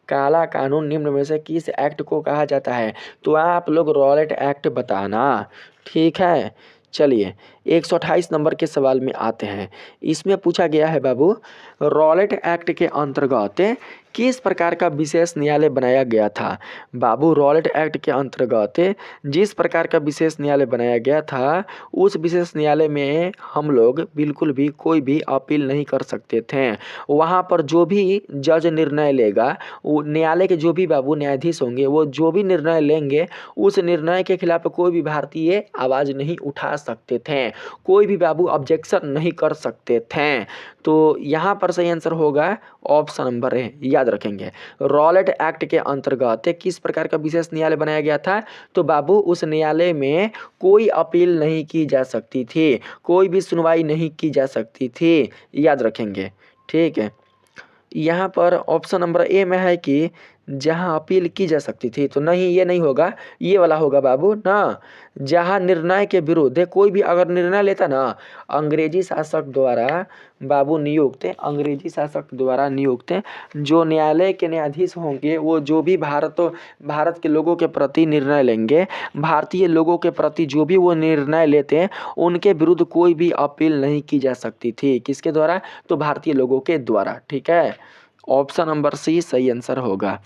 काला कानून निम्न में से किस एक्ट को कहा जाता है? तो आप लोग रॉलेट एक्ट बताना। ठीक है, चलिए 128 नंबर के सवाल में आते हैं। इसमें पूछा गया है बाबू, रॉलेट एक्ट के अंतर्गत किस प्रकार का विशेष न्यायालय बनाया गया था? बाबू रॉलेट एक्ट के अंतर्गत जिस प्रकार का विशेष न्यायालय बनाया गया था, उस विशेष न्यायालय में हम लोग बिल्कुल भी कोई भी अपील नहीं कर सकते थे। वहाँ पर जो भी जज निर्णय लेगा, वो न्यायालय के जो भी बाबू न्यायाधीश होंगे, वो जो भी निर्णय लेंगे उस निर्णय के खिलाफ कोई भी भारतीय आवाज़ नहीं उठा सकते थे, कोई भी बाबू ऑब्जेक्शन नहीं कर सकते थे। तो यहाँ पर सही आंसर होगा ऑप्शन नंबर ए, याद रखेंगे। रॉलेट एक्ट के अंतर्गत किस प्रकार का विशेष न्यायालय बनाया गया था? तो बाबू उस न्यायालय में कोई अपील नहीं की जा सकती थी, कोई भी सुनवाई नहीं की जा सकती थी, याद रखेंगे। ठीक है, यहाँ पर ऑप्शन नंबर ए में है कि जहाँ अपील की जा सकती थी, तो नहीं, ये नहीं होगा, ये वाला होगा बाबू ना। जहाँ निर्णय के विरुद्ध कोई भी अगर निर्णय लेता ना, अंग्रेजी शासक द्वारा बाबू नियुक्त, अंग्रेजी शासक द्वारा नियुक्त जो न्यायालय के न्यायाधीश होंगे, वो जो भी भारत के लोगों के प्रति निर्णय लेंगे, भारतीय लोगों के प्रति जो भी वो निर्णय लेते हैं, उनके विरुद्ध कोई भी अपील नहीं की जा सकती थी। किसके द्वारा? तो भारतीय लोगों के द्वारा। ठीक है, ऑप्शन नंबर सी सही आंसर होगा।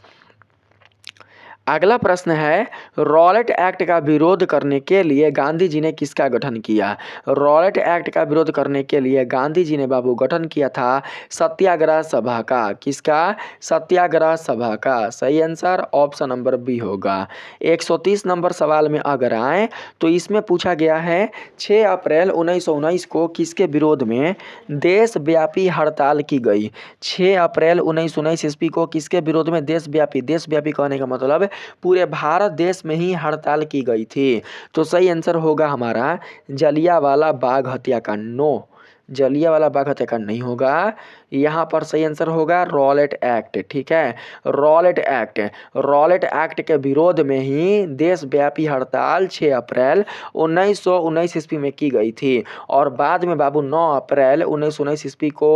अगला प्रश्न है, रॉलेट एक्ट का विरोध करने के लिए गांधी जी ने किसका गठन किया? रॉलेट एक्ट का विरोध करने के लिए गांधी जी ने बाबू गठन किया था सत्याग्रह सभा का। किसका? सत्याग्रह सभा का। सही आंसर ऑप्शन नंबर बी होगा। 130 नंबर सवाल में अगर आए तो इसमें पूछा गया है 6 अप्रैल 1919 को किसके विरोध में देशव्यापी हड़ताल की गई? 6 अप्रैल 1919 ईस्वी को किसके विरोध में देशव्यापी कहने का मतलब पूरे भारत देश में ही हड़ताल की गई थी। तो सही आंसर होगा हमारा जलियांवाला बाग हत्याकांड। नो, जलियांवाला बाग हत्याकांड नहीं होगा, यहाँ पर सही आंसर होगा रॉलेट एक्ट। ठीक है, रॉलेट एक्ट के विरोध में ही देशव्यापी हड़ताल 6 अप्रैल 1919 ईस्वी में की गई थी। और बाद में बाबू 9 अप्रैल 1919 ईस्वी को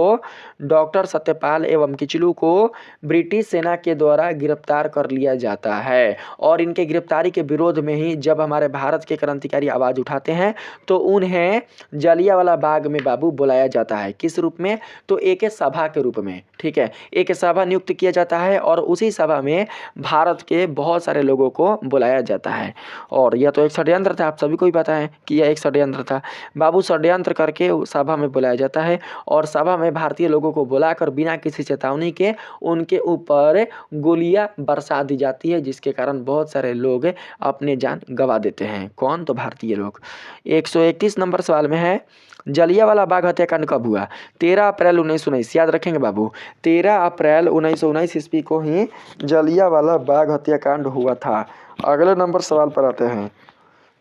डॉक्टर सत्यपाल एवं किचलू को ब्रिटिश सेना के द्वारा गिरफ्तार कर लिया जाता है। और इनके गिरफ्तारी के विरोध में ही जब हमारे भारत के क्रांतिकारी आवाज़ उठाते हैं तो उन्हें जलियांवाला बाग में बाबू बुलाया जाता है। किस रूप में? तो एक सभा के रूप में। ठीक है, एक सभा नियुक्त किया जाता है और उसी सभा में भारत के बहुत सारे लोगों को बुलाया जाता है। और यह तो एक षड्यंत्र था, आप सभी को ही पता है कि यह एक षड्यंत्र था बाबू। षड्यंत्र करके सभा में बुलाया जाता है और सभा में भारतीय लोगों को बुलाकर बिना किसी चेतावनी के उनके ऊपर गोलियां बरसा दी जाती है, जिसके कारण बहुत सारे लोग अपने जान गंवा देते हैं। कौन? तो भारतीय लोग। 131 नंबर सवाल में है, जलियांवाला बाग हत्याकांड कब हुआ? 13 अप्रैल 1919। याद रखेंगे बाबू, 13 अप्रैल 1919 ईस्वी को ही जलियांवाला बाग हत्याकांड हुआ था। अगले नंबर सवाल पर आते हैं।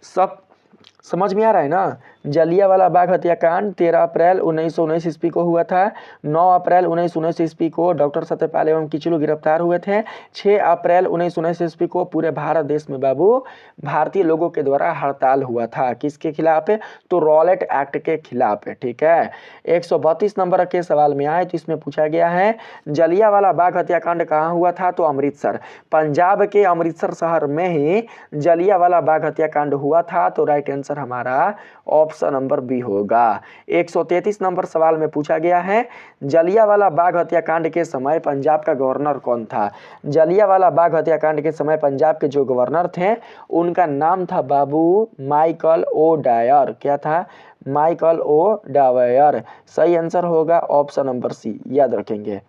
सब समझ में आ रहा है ना? जलियांवाला बाग हत्याकांड 13 अप्रैल 1919 ईस्वी को हुआ था। 9 अप्रैल 1919 ईस्वी को डॉक्टर सत्यपाल एवं किचलू गिरफ्तार हुए थे। 6 अप्रैल 1919 ईस्वी को पूरे भारत देश में बाबू भारतीय लोगों के द्वारा हड़ताल हुआ था। किसके खिलाफ? तो रॉलेट एक्ट के खिलाफ। ठीक है, 132 नंबर के सवाल में आए तो इसमें पूछा गया है जलियांवाला बाग हत्याकांड कहाँ हुआ था? तो अमृतसर, पंजाब के अमृतसर शहर में ही जलियांवाला बाग हत्याकांड हुआ था। तो राइट आंसर हमारा ऑप्शन ऑप्शन नंबर बी होगा। 133 नंबर सवाल में पूछा गया है, जलियांवाला बाग हत्याकांड के समय पंजाब का गवर्नर कौन था। जलियांवाला बाग हत्याकांड के समय पंजाब के जो गवर्नर थे उनका नाम था बाबू माइकल ओ डायर। क्या था? Michael O'Dwyer. सही आंसर होगा ऑप्शन नंबर सी, याद रखेंगे।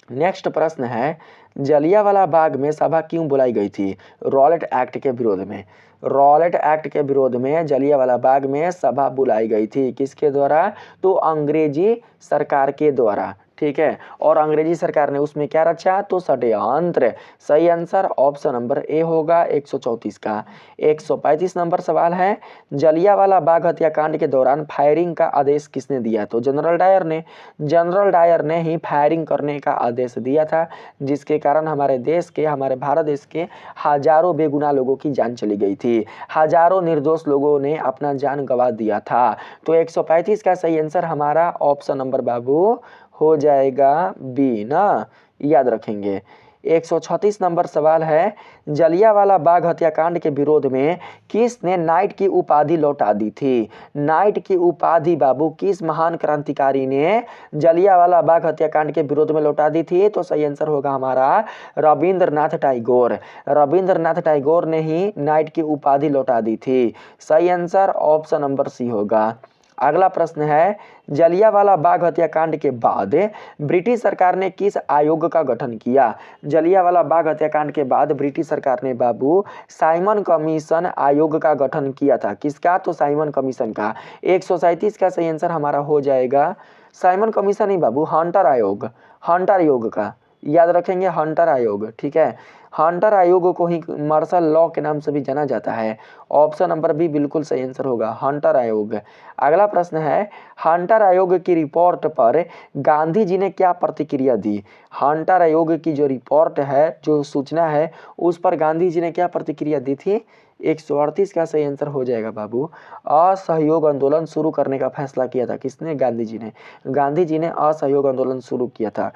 नेक्स्ट प्रश्न है, जलियांवाला बाग में सभा क्यों बुलाई गई थी। रॉलेट एक्ट के विरोध में। रॉलेट एक्ट के विरोध में जलियांवाला बाग में सभा बुलाई गई थी। किसके द्वारा? तो अंग्रेजी सरकार के द्वारा। ठीक है, और अंग्रेजी सरकार ने उसमें क्या रचा? तो षड्यंत्र। सही आंसर ऑप्शन नंबर ए होगा 134 का। 135 नंबर सवाल है, जलियांवाला बाग हत्याकांड के दौरान फायरिंग का आदेश किसने दिया। तो जनरल डायर ने। जनरल डायर ने ही फायरिंग करने का आदेश दिया था, जिसके कारण हमारे देश के, हमारे भारत देश के हजारों बेगुनाह लोगों की जान चली गई थी। हजारों निर्दोष लोगों ने अपना जान गंवा दिया था। तो 135 का सही आंसर हमारा ऑप्शन नंबर बाबू हो जाएगा बी ना, याद रखेंगे। 136 नंबर सवाल है, जलियांवाला बाग हत्याकांड के विरोध में किसने नाइट की उपाधि लौटा दी थी। नाइट की उपाधि बाबू किस महान क्रांतिकारी ने जलियांवाला बाग हत्याकांड के विरोध में लौटा दी थी। तो सही आंसर होगा हमारा रविंद्रनाथ टैगोर। रविंद्रनाथ टैगोर ने ही नाइट की उपाधि लौटा दी थी। सही आंसर ऑप्शन नंबर सी होगा। अगला प्रश्न है, जलियांवाला बाग हत्याकांड के बाद ब्रिटिश सरकार ने किस आयोग का गठन किया। जलियांवाला बाग हत्याकांड के बाद ब्रिटिश सरकार ने बाबू साइमन कमीशन आयोग का गठन किया था। किसका? तो साइमन कमीशन का। 137 का सही आंसर हमारा हो जाएगा साइमन कमीशन नहीं बाबू, हंटर आयोग। हंटर आयोग का, याद रखेंगे, हंटर आयोग। ठीक है, हंटर आयोग को ही मार्शल लॉ के नाम से भी जाना जाता है। ऑप्शन नंबर बी बिल्कुल सही आंसर होगा, हंटर आयोग। अगला प्रश्न है, हंटर आयोग की रिपोर्ट पर गांधी जी ने क्या प्रतिक्रिया दी। हंटर आयोग की जो रिपोर्ट है, जो सूचना है, उस पर गांधी जी ने क्या प्रतिक्रिया दी थी। 138 का सही आंसर हो जाएगा बाबू, असहयोग आंदोलन शुरू करने का फैसला किया था। किसने? गांधी जी ने। गांधी जी ने असहयोग आंदोलन शुरू किया था।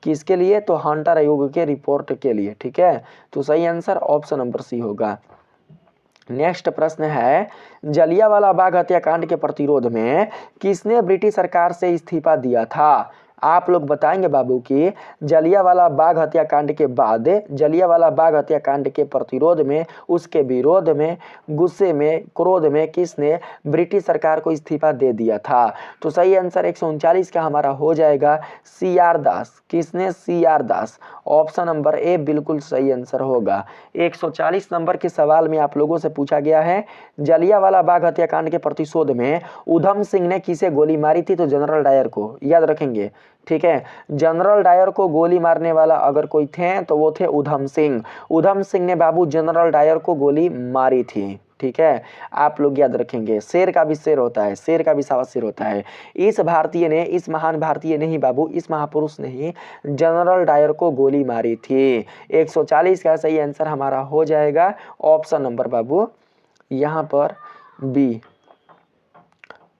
किसके लिए? तो हंटर आयोग के रिपोर्ट के लिए। ठीक है, तो सही आंसर ऑप्शन नंबर सी होगा। नेक्स्ट प्रश्न है, जलियांवाला बाग हत्याकांड के प्रतिरोध में किसने ब्रिटिश सरकार से इस्तीफा दिया था। आप लोग बताएंगे बाबू कि जलियांवाला बाग हत्याकांड के बाद, जलियांवाला बाग हत्याकांड के प्रतिरोध में, उसके विरोध में, गुस्से में, क्रोध में किसने ब्रिटिश सरकार को इस्तीफा दे दिया था। तो सही आंसर 139 का हमारा हो जाएगा CR दास। किसने? CR Das. Option number A बिल्कुल सही आंसर होगा। 140 नंबर के सवाल में आप लोगों से पूछा गया है, जलियांवाला बाग हत्याकांड के प्रतिशोध में उधम सिंह ने किसे गोली मारी थी। तो जनरल डायर को, याद रखेंगे। ठीक है, जनरल डायर को गोली मारने वाला अगर कोई थे तो वो थे उधम सिंह। उधम सिंह ने बाबू जनरल डायर को गोली मारी थी। ठीक है, आप लोग याद रखेंगे, शेर का भी शेर होता है, शेर का भी सावा शेर होता है। इस भारतीय ने, इस महान भारतीय ने ही बाबू, इस महापुरुष ने ही जनरल डायर को गोली मारी थी। 140 का सही आंसर हमारा हो जाएगा ऑप्शन नंबर बाबू यहाँ पर बी,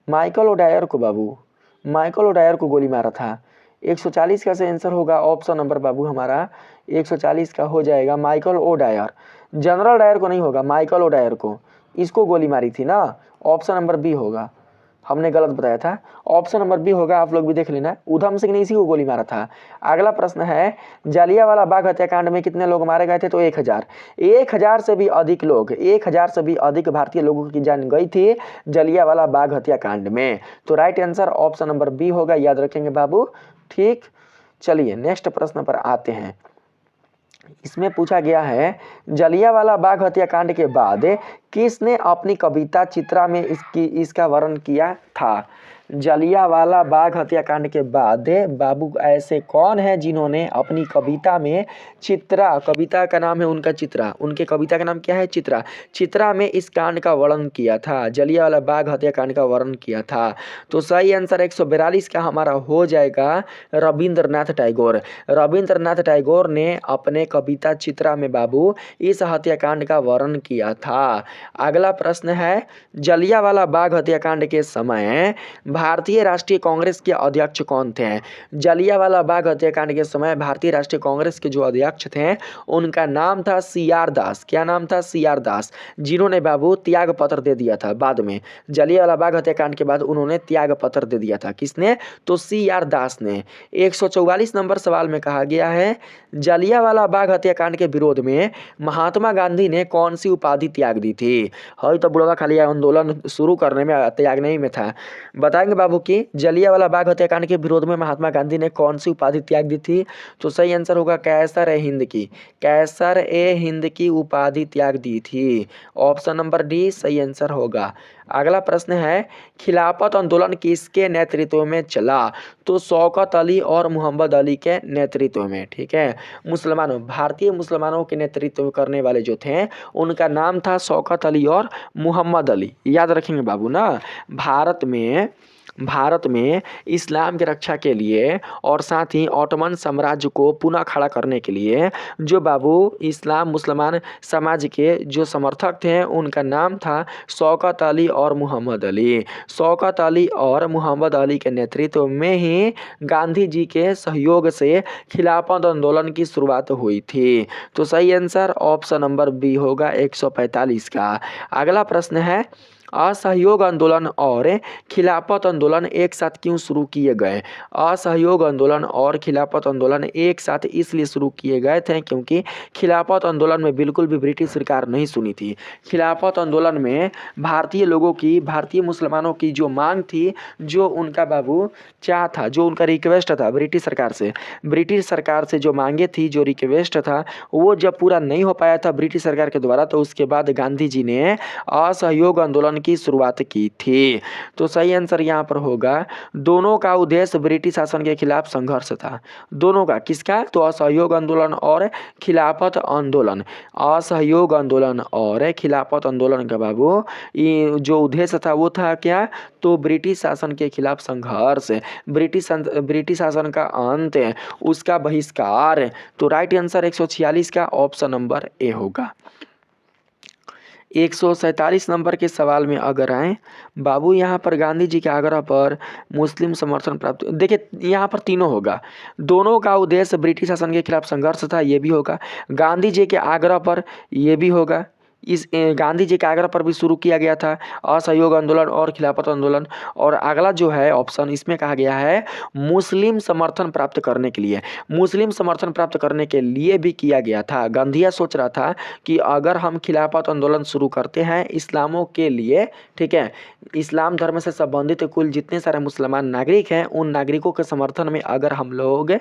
माइकल ओ डायर को बाबू, माइकल ओ डायर को गोली मारा था। 140 का सही आंसर होगा ऑप्शन नंबर बाबू हमारा 140 का हो जाएगा Michael O'Dwyer. General Dyer को नहीं होगा, माइकल ओ डायर को, इसको गोली मारी थी ना। ऑप्शन नंबर बी होगा, हमने गलत बताया था। ऑप्शन नंबर बी होगा, आप लोग भी देख लेना। उधम सिंह ने इसी को गोली मारा था। अगला प्रश्न है, जलियांवाला बाग हत्याकांड में कितने लोग मारे गए थे। तो 1000। 1000 से भी अधिक लोग, 1000 से भी अधिक भारतीय लोगों की जान गई थी जलियांवाला बाग हत्याकांड में। तो right answer option number B होगा, याद रखेंगे बाबू। ठीक, चलिए नेक्स्ट प्रश्न पर आते हैं। इसमें पूछा गया है, जलियांवाला बाग हत्याकांड के बाद किसने अपनी कविता चित्रा में इसका वर्णन किया था। जलियांवाला बाग हत्याकांड के बाद बाबू ऐसे कौन है जिन्होंने अपनी कविता में चित्रा, कविता का नाम है उनका चित्रा, उनके कविता का नाम क्या है? चित्रा। चित्रा में इस कांड का वर्णन किया था, जलियांवाला बाग हत्याकांड का वर्णन किया था। तो सही आंसर 142 का हमारा हो जाएगा रविंद्रनाथ टैगोर। रविंद्रनाथ टैगोर ने अपने कविता चित्रा में बाबू इस हत्याकांड का वर्णन किया था। अगला प्रश्न है, जलियांवाला बाग हत्याकांड के समय भारतीय राष्ट्रीय कांग्रेस के अध्यक्ष कौन थे? जलियांवाला बाग हत्याकांड के समय भारतीय राष्ट्रीय कांग्रेस के जो अध्यक्ष थे उनका नाम था CR दास। क्या नाम था? CR दास, जिन्होंने बाबू त्याग पत्र दे दिया था बाद में। जलियांवाला बाग हत्याकांड के बाद उन्होंने त्याग पत्र दे दिया था। किसने? तो CR दास ने। 144 नंबर सवाल में कहा गया है, जलियांवाला बाग हत्याकांड के विरोध में महात्मा गांधी ने कौन सी उपाधि त्याग दी थी? हई तो बुढ़वा खाली आंदोलन शुरू करने में त्यागने ही में था। बताएंगे बाबू कि जलियांवाला बाग हत्याकांड के विरोध में महात्मा गांधी ने कौन सी उपाधि त्याग दी थी? तो सही आंसर होगा कैसर ए हिंद की। कैसर ए हिंद की उपाधि त्याग दी थी। ऑप्शन नंबर डी सही आंसर होगा। अगला प्रश्न है, खिलाफत आंदोलन किसके नेतृत्व में चला? तो शौकत अली और मोहम्मद अली के नेतृत्व में। ठीक है, मुसलमानों, भारतीय मुसलमानों के नेतृत्व करने वाले जो थे उनका नाम था शौकत अली और मोहम्मद अली। याद रखेंगे बाबू ना। भारत में इस्लाम की रक्षा के लिए और साथ ही ऑटोमन साम्राज्य को पुनः खड़ा करने के लिए जो बाबू इस्लाम मुसलमान समाज के जो समर्थक थे उनका नाम था शौकत अली और मोहम्मद अली। शौकत अली और मोहम्मद अली के नेतृत्व में ही गांधी जी के सहयोग से खिलाफत आंदोलन की शुरुआत हुई थी। तो सही आंसर ऑप्शन नंबर बी होगा 145 का। अगला प्रश्न है, असहयोग आंदोलन और खिलाफत आंदोलन एक साथ क्यों शुरू किए गए? असहयोग आंदोलन और खिलाफत आंदोलन एक साथ इसलिए शुरू किए गए थे क्योंकि खिलाफत आंदोलन में बिल्कुल भी ब्रिटिश सरकार नहीं सुनी थी। खिलाफत आंदोलन में भारतीय लोगों की, भारतीय मुसलमानों की जो मांग थी, जो उनका बाबू चाह था, जो उनका रिक्वेस्ट था ब्रिटिश सरकार से जो मांगे थी, जो रिक्वेस्ट था, वो जब पूरा नहीं हो पाया था ब्रिटिश सरकार के द्वारा, तो उसके बाद गांधी जी ने असहयोग आंदोलन की शुरुआत की थी। तो सही आंसर यहाँ पर होगा, दोनों का उद्देश्य ब्रिटिश शासन के खिलाफ संघर्ष था। दोनों का, किसका? तो असहयोग आंदोलन और खिलाफत आंदोलन। असहयोग आंदोलन और खिलाफत आंदोलन का बाबू ये जो उद्देश्य था वो था क्या? तो ब्रिटिश शासन के खिलाफ संघर्ष, ब्रिटिश शासन का अंत, उसका बहिष्कार। तो राइट आंसर 146 का ऑप्शन नंबर ए होगा। 147 नंबर के सवाल में अगर आए बाबू, यहाँ पर गांधी जी के आग्रह पर मुस्लिम समर्थन प्राप्त, देखिए यहाँ पर तीनों होगा। दोनों का उद्देश्य ब्रिटिश शासन के खिलाफ संघर्ष था, ये भी होगा। गांधी जी के आग्रह पर, ये भी होगा। इस गांधी जी के आग्रह पर भी शुरू किया गया था असहयोग आंदोलन और खिलाफत आंदोलन। और अगला जो है ऑप्शन, इसमें कहा गया है मुस्लिम समर्थन प्राप्त करने के लिए। मुस्लिम समर्थन प्राप्त करने के लिए भी किया गया था। गांधी सोच रहा था कि अगर हम खिलाफत आंदोलन शुरू करते हैं इस्लामों के लिए, ठीक है, इस्लाम धर्म से संबंधित कुल जितने सारे मुसलमान नागरिक हैं उन नागरिकों के समर्थन में अगर हम लोग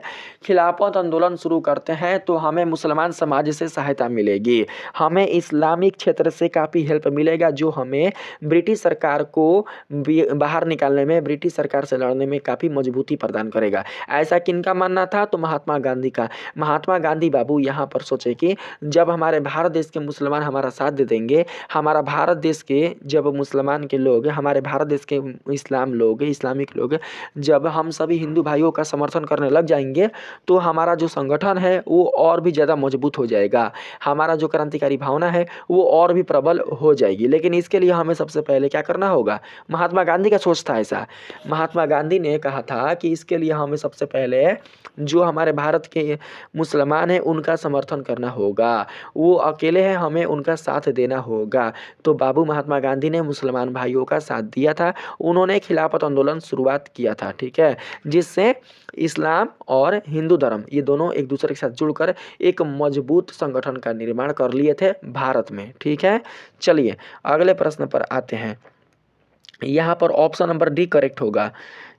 खिलाफत आंदोलन शुरू करते हैं तो हमें मुसलमान समाज से सहायता मिलेगी, हमें इस्लामिक क्षेत्र से काफ़ी हेल्प मिलेगा, जो हमें ब्रिटिश सरकार को बाहर निकालने में, ब्रिटिश सरकार से लड़ने में काफ़ी मजबूती प्रदान करेगा। ऐसा किनका मानना था? तो महात्मा गांधी का। महात्मा गांधी बाबू यहाँ पर सोचे कि जब हमारे भारत देश के मुसलमान हमारा साथ दे देंगे, हमारा भारत देश के जब मुसलमान के लोग, हमारे भारत देश के इस्लामिक लोग जब हम सभी हिंदू भाइयों का समर्थन करने लग जाएंगे तो हमारा जो संगठन है वो और भी ज़्यादा मजबूत हो जाएगा, हमारा जो क्रांतिकारी भावना है वो और भी प्रबल हो जाएगी। लेकिन इसके लिए हमें सबसे पहले क्या करना होगा? महात्मा गांधी का सोच था ऐसा। महात्मा गांधी ने कहा था कि इसके लिए हमें सबसे पहले जो हमारे भारत के मुसलमान हैं उनका समर्थन करना होगा, वो अकेले हैं, हमें उनका साथ देना होगा। तो बाबू महात्मा गांधी ने मुसलमान भाइयों का साथ दिया था, उन्होंने खिलाफत आंदोलन शुरुआत किया था, ठीक है, जिससे इस्लाम और हिंदू धर्म ये दोनों एक दूसरे के साथ जुड़कर एक मजबूत संगठन का निर्माण कर लिए थे भारत में, ठीक है। चलिए अगले प्रश्न पर आते हैं। यहाँ पर ऑप्शन नंबर डी करेक्ट होगा।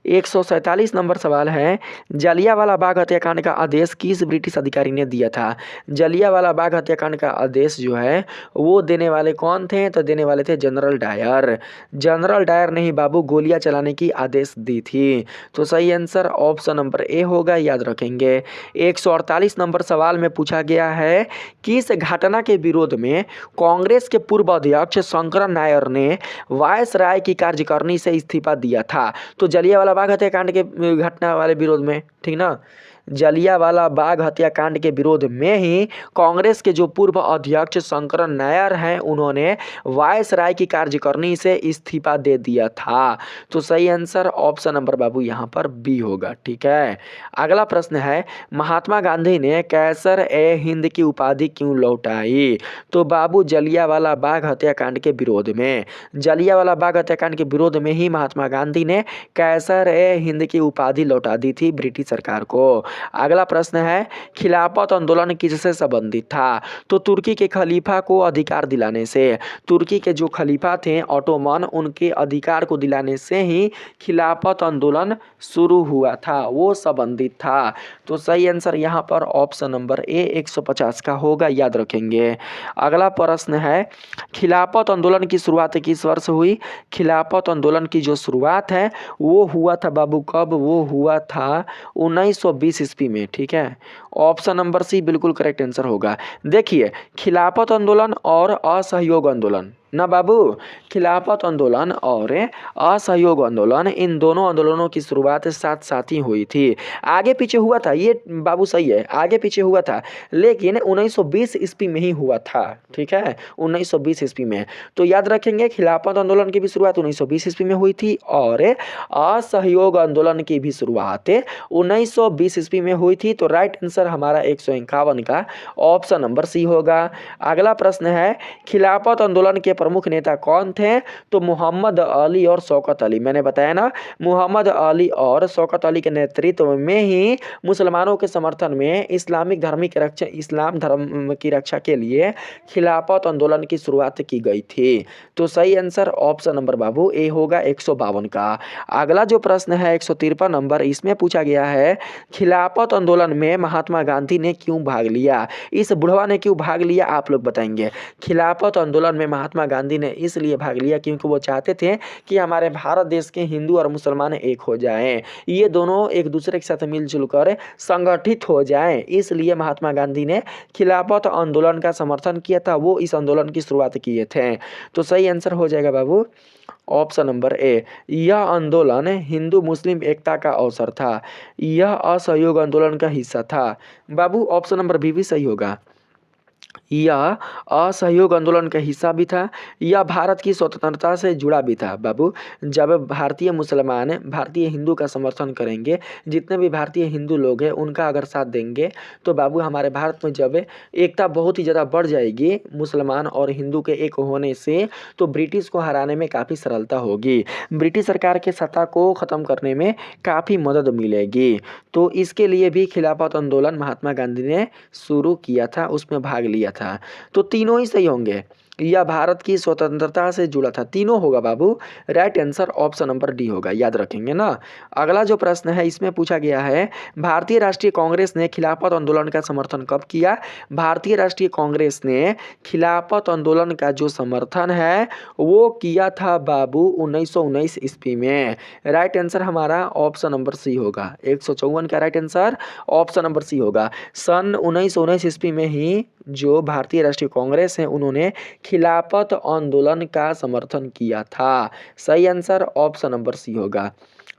147 नंबर सवाल है, जलियांवाला बाग हत्याकांड का आदेश किस ब्रिटिश अधिकारी ने दिया था? जलियांवाला बाग हत्याकांड का आदेश जो है वो देने वाले कौन थे? तो देने वाले थे जनरल डायर। जनरल डायर ने ही बाबू गोलियां चलाने की आदेश दी थी। तो सही आंसर ऑप्शन नंबर ए होगा, याद रखेंगे। 148 नंबर सवाल में पूछा गया है, किस घटना के विरोध में कांग्रेस के पूर्व अध्यक्ष शंकरन नायर ने वायसराय की कार्यकारिणी से इस्तीफा दिया था? तो जलियांवाला बाग हत्याकांड के घटना वाले विरोध में, ठीक ना, जलियांवाला बाग हत्याकांड के विरोध में ही कांग्रेस के जो पूर्व अध्यक्ष शंकरन नायर हैं उन्होंने वायसराय की कार्यकारिणी से इस्तीफा दे दिया था। तो सही आंसर ऑप्शन नंबर बाबू यहाँ पर बी होगा। ठीक है, अगला प्रश्न है महात्मा गांधी ने कैसर ए हिंद की उपाधि क्यों लौटाई? तो बाबू जलियांवाला बाग हत्याकांड के विरोध में, जलियांवाला बाग हत्याकांड के विरोध में ही महात्मा गांधी ने कैसर ए हिंद की उपाधि लौटा दी थी ब्रिटिश सरकार को। अगला प्रश्न है खिलाफत आंदोलन किससे संबंधित था? तो तुर्की के खलीफा को अधिकार दिलाने से, तुर्की के जो खलीफा थे ऑटोमन, उनके अधिकार को दिलाने से ही खिलाफत आंदोलन शुरू हुआ था, वो संबंधित था। तो सही आंसर यहाँ पर ऑप्शन नंबर ए 150 का होगा, याद रखेंगे। अगला प्रश्न है खिलाफत आंदोलन की शुरुआत किस वर्ष हुई? खिलाफत आंदोलन की जो शुरुआत है वो हुआ था बाबू कब? वो हुआ था 1920 ईस्वी में। ठीक है, ऑप्शन नंबर सी बिल्कुल करेक्ट आंसर होगा। देखिए खिलाफत आंदोलन और असहयोग आंदोलन ना बाबू, खिलाफत आंदोलन और असहयोग आंदोलन, इन दोनों आंदोलनों की शुरुआत साथ साथ ही हुई थी। आगे पीछे हुआ था ये बाबू, सही है, आगे पीछे हुआ था, लेकिन 1920 ईस्वी में ही हुआ था। ठीक है, 1920 ईस्वी में। तो याद रखेंगे खिलाफत आंदोलन की भी शुरुआत 1920 ईस्वी में हुई थी और असहयोग आंदोलन की भी शुरुआत 1920 ईस्वी में हुई थी। तो राइट आंसर हमारा 151 का ऑप्शन नंबर सी होगा। अगला प्रश्न है खिलाफत आंदोलन के प्रमुख नेता कौन थे? तो मोहम्मद अली और शौकत अली। मैंने बताया ना, मोहम्मद अली और शौकत अली के नेतृत्व में ही मुसलमानों के समर्थन में इस्लाम धर्म की रक्षा के लिए खिलाफत आंदोलन की शुरुआत की गई थी। तो सही आंसर ऑप्शन नंबर बाबू ए होगा 152 का। अगला जो प्रश्न है 153 नंबर, इसमें पूछा गया है खिलाफत आंदोलन में महात्मा गांधी ने क्यों भाग लिया? इस बुढ़वा ने क्यों भाग लिया आप लोग बताएंगे। खिलाफत आंदोलन में महात्मा गांधी ने इसलिए भाग लिया क्योंकि वो चाहते थे कि हमारे भारत देश के हिंदू और मुसलमान एक हो जाएं, ये दोनों एक दूसरे के साथ मिलजुल कर संगठित हो जाएं, इसलिए महात्मा गांधी ने खिलाफत आंदोलन का समर्थन किया था, वो इस आंदोलन की शुरुआत किए थे। तो सही आंसर हो जाएगा बाबू ऑप्शन नंबर ए। यह आंदोलन हिंदू मुस्लिम एकता का अवसर था, यह असहयोग आंदोलन का हिस्सा था। बाबू ऑप्शन नंबर बी भी सही होगा, यह असहयोग आंदोलन का हिस्सा भी था, यह भारत की स्वतंत्रता से जुड़ा भी था। बाबू जब भारतीय मुसलमान भारतीय हिंदू का समर्थन करेंगे, जितने भी भारतीय हिंदू लोग हैं उनका अगर साथ देंगे, तो बाबू हमारे भारत में जब एकता बहुत ही ज़्यादा बढ़ जाएगी मुसलमान और हिंदू के एक होने से, तो ब्रिटिश को हराने में काफ़ी सरलता होगी, ब्रिटिश सरकार के सत्ता को ख़त्म करने में काफ़ी मदद मिलेगी। तो इसके लिए भी खिलाफत आंदोलन महात्मा गांधी ने शुरू किया था, उसमें भाग लिया था। तो तीनों ही सही होंगे, यह भारत की स्वतंत्रता से जुड़ा था, तीनों होगा बाबू। Right answer option number D होगा, याद रखेंगे ना। अगला जो प्रश्न है इसमें पूछा गया है भारतीय राष्ट्रीय कांग्रेस ने खिलाफत आंदोलन का समर्थन कब किया? भारतीय राष्ट्रीय कांग्रेस ने खिलाफत आंदोलन का जो समर्थन है वो किया था बाबू 1919 ईस्वी में। राइट आंसर हमारा ऑप्शन नंबर सी होगा, 154 का right answer option number C होगा। सन 1919 ईस्वी में ही जो भारतीय राष्ट्रीय कांग्रेस है उन्होंने खिलाफत आंदोलन का समर्थन किया था। सही आंसर ऑप्शन नंबर सी होगा।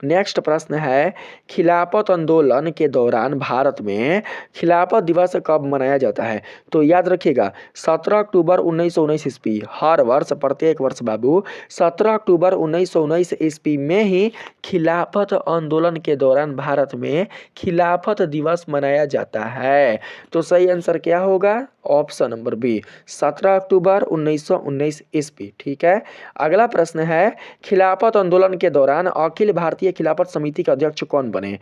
नेक्स्ट प्रश्न है खिलाफत आंदोलन के दौरान भारत में खिलाफत दिवस कब मनाया जाता है? तो याद रखिएगा 17 अक्टूबर 1919 ईस्वी, हर वर्ष प्रत्येक वर्ष बाबू 17 अक्टूबर 1919 ईस्वी में ही खिलाफत आंदोलन के दौरान भारत में खिलाफत दिवस मनाया जाता है। तो सही आंसर क्या होगा? ऑप्शन नंबर बी 17 अक्टूबर 1919 ईस्वी। ठीक है, अगला प्रश्न है खिलाफत आंदोलन के दौरान अखिल भारतीय खिलाफत समिति के अध्यक्ष कौन बने?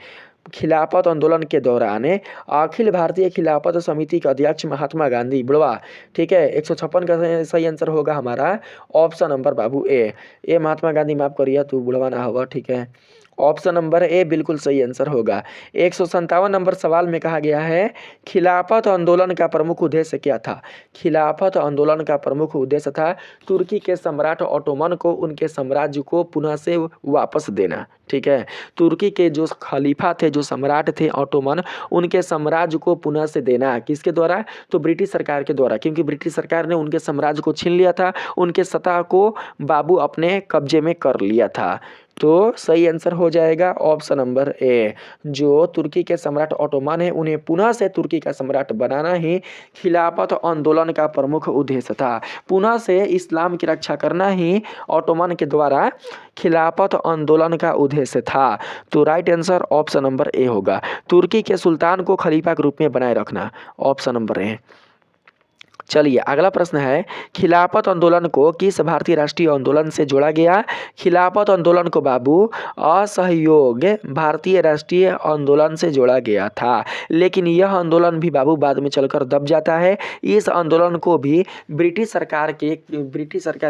खिलाफत आंदोलन के दौरान अखिल भारतीय खिलाफत समिति के अध्यक्ष महात्मा गांधी बुढ़वा। ठीक है, 156 का सही आंसर होगा हमारा ऑप्शन नंबर बाबू ए महात्मा गांधी, माफ करिए तू बुढ़वा ना होगा। ठीक है, ऑप्शन नंबर ए बिल्कुल सही आंसर होगा। 157 नंबर सवाल में कहा गया है खिलाफत आंदोलन का प्रमुख उद्देश्य क्या था? खिलाफत आंदोलन का प्रमुख उद्देश्य था तुर्की के सम्राट ऑटोमन को उनके साम्राज्य को पुनः से वापस देना। ठीक है, तुर्की के जो खलीफा थे, जो सम्राट थे ऑटोमन, उनके साम्राज्य को पुनः से देना किसके द्वारा? तो ब्रिटिश सरकार के द्वारा, क्योंकि ब्रिटिश सरकार ने उनके साम्राज्य को छीन लिया था, उनके सत्ता को बाबू अपने कब्जे में कर लिया था। तो सही आंसर हो जाएगा ऑप्शन नंबर ए। जो तुर्की के सम्राट ओटोमन है उन्हें पुनः से तुर्की का सम्राट बनाना ही खिलाफत आंदोलन का प्रमुख उद्देश्य था। पुनः से इस्लाम की रक्षा करना ही ओटोमन के द्वारा खिलाफत आंदोलन का उद्देश्य था। तो right answer option number A होगा। तुर्की के सुल्तान को खलीफा के रूप में बनाए रखना, ऑप्शन नंबर ए। चलिए अगला प्रश्न है, खिलाफत आंदोलन को किस भारतीय राष्ट्रीय आंदोलन से जोड़ा गया? खिलाफत आंदोलन को बाबू असहयोग भारतीय राष्ट्रीय आंदोलन से जोड़ा गया था, लेकिन यह आंदोलन भी बाबू बाद में चलकर दब जाता है। इस आंदोलन को भी ब्रिटिश सरकार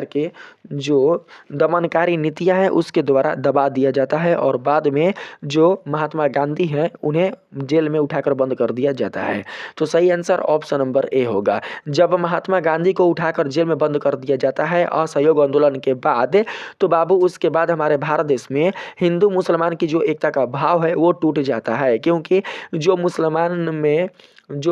के जो दमनकारी नीतियां हैं उसके द्वारा दबा दिया जाता है और बाद में जो महात्मा गांधी हैं उन्हें जेल में उठाकर बंद कर दिया जाता है। तो सही आंसर ऑप्शन नंबर ए होगा। जब महात्मा गांधी को उठाकर जेल में बंद कर दिया जाता है असहयोग आंदोलन के बाद, तो बाबू उसके बाद हमारे भारत देश में हिंदू मुसलमान की जो एकता का भाव है वो टूट जाता है, क्योंकि जो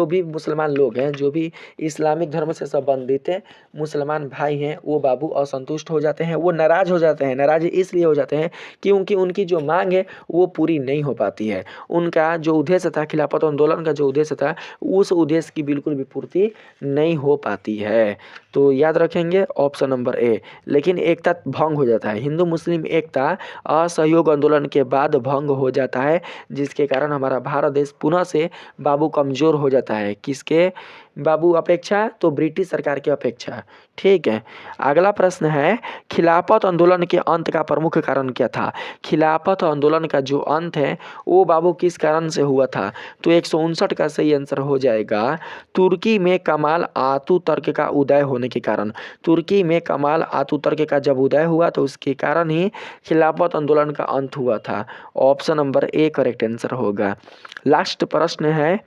भी मुसलमान लोग हैं, जो भी इस्लामिक धर्म से संबंधित मुसलमान भाई हैं, वो बाबू असंतुष्ट हो जाते हैं, वो नाराज हो जाते हैं। नाराज इसलिए हो जाते हैं क्योंकि उनकी जो मांग है वो पूरी नहीं हो पाती है। उनका जो उद्देश्य था, खिलाफत आंदोलन का जो उद्देश्य था, उस उद्देश्य की बिल्कुल भी पूर्ति नहीं हो पाती है। तो याद रखेंगे ऑप्शन नंबर ए। लेकिन एकता भंग हो जाता है, हिंदू मुस्लिम एकता असहयोग आंदोलन के बाद भंग हो जाता है, जिसके कारण हमारा भारत देश पुनः से बाबू कमजोर हो जाता है। किसके बाबू अपेक्षा? तो ब्रिटिश सरकार की अपेक्षा। ठीक है, अगला प्रश्न है, खिलाफत आंदोलन के अंत का प्रमुख कारण क्या था? खिलाफत आंदोलन का जो अंत है वो बाबू किस कारण से हुआ था? तो 159 का सही आंसर हो जाएगा तुर्की में कमाल आतुतर्क का उदय होने के कारण। तुर्की में कमाल आतुतर्क का जब उदय हुआ तो उसके कारण ही खिलाफत आंदोलन का अंत हुआ था। Option number A correct answer होगा। लास्ट प्रश्न है,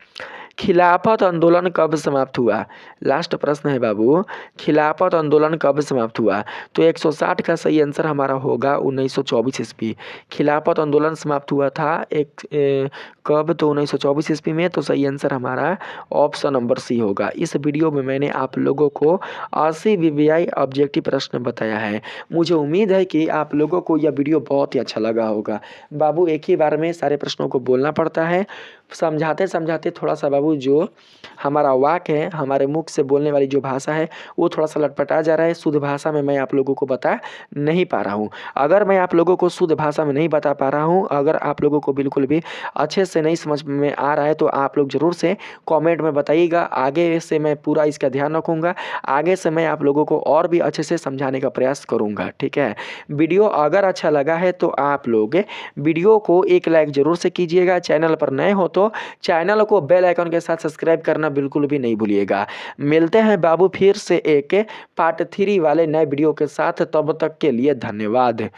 खिलाफत आंदोलन कब समाप्त हुआ? लास्ट प्रश्न है बाबू, खिलाफत आंदोलन कब समाप्त हुआ? तो 160 का सही आंसर हमारा होगा 1924 ईस्वी। खिलाफत आंदोलन समाप्त हुआ था कब? तो 1924 ईस्वी में। तो सही आंसर हमारा ऑप्शन नंबर सी होगा। इस वीडियो में मैंने आप लोगों को 80 VVI ऑब्जेक्टिव प्रश्न बताया है। मुझे उम्मीद है कि आप लोगों को यह वीडियो बहुत ही अच्छा लगा होगा। बाबू एक ही बार में सारे प्रश्नों को बोलना पड़ता है, समझाते समझाते थोड़ा सा बाबू जो हमारा वाक्य है, हमारे मुख से बोलने वाली जो भाषा है वो थोड़ा सा लटपटा जा रहा है। शुद्ध भाषा में मैं आप लोगों को बता नहीं पा रहा हूँ। अगर मैं आप लोगों को शुद्ध भाषा में नहीं बता पा रहा हूँ, अगर आप लोगों को बिल्कुल भी अच्छे से नहीं समझ में आ रहा है, तो आप लोग ज़रूर से कमेंट में बताइएगा। आगे से मैं पूरा इसका ध्यान रखूँगा। आगे से मैं आप लोगों को और भी अच्छे से समझाने का प्रयास करूँगा। ठीक है, वीडियो अगर अच्छा लगा है तो आप लोग वीडियो को एक लाइक ज़रूर से कीजिएगा। चैनल पर नए हो तो चैनल को बेल आइकन के साथ सब्सक्राइब करना बिल्कुल भी नहीं भूलिएगा। मिलते हैं बाबू फिर से एक पार्ट 3 वाले नए वीडियो के साथ, तब तक के लिए धन्यवाद।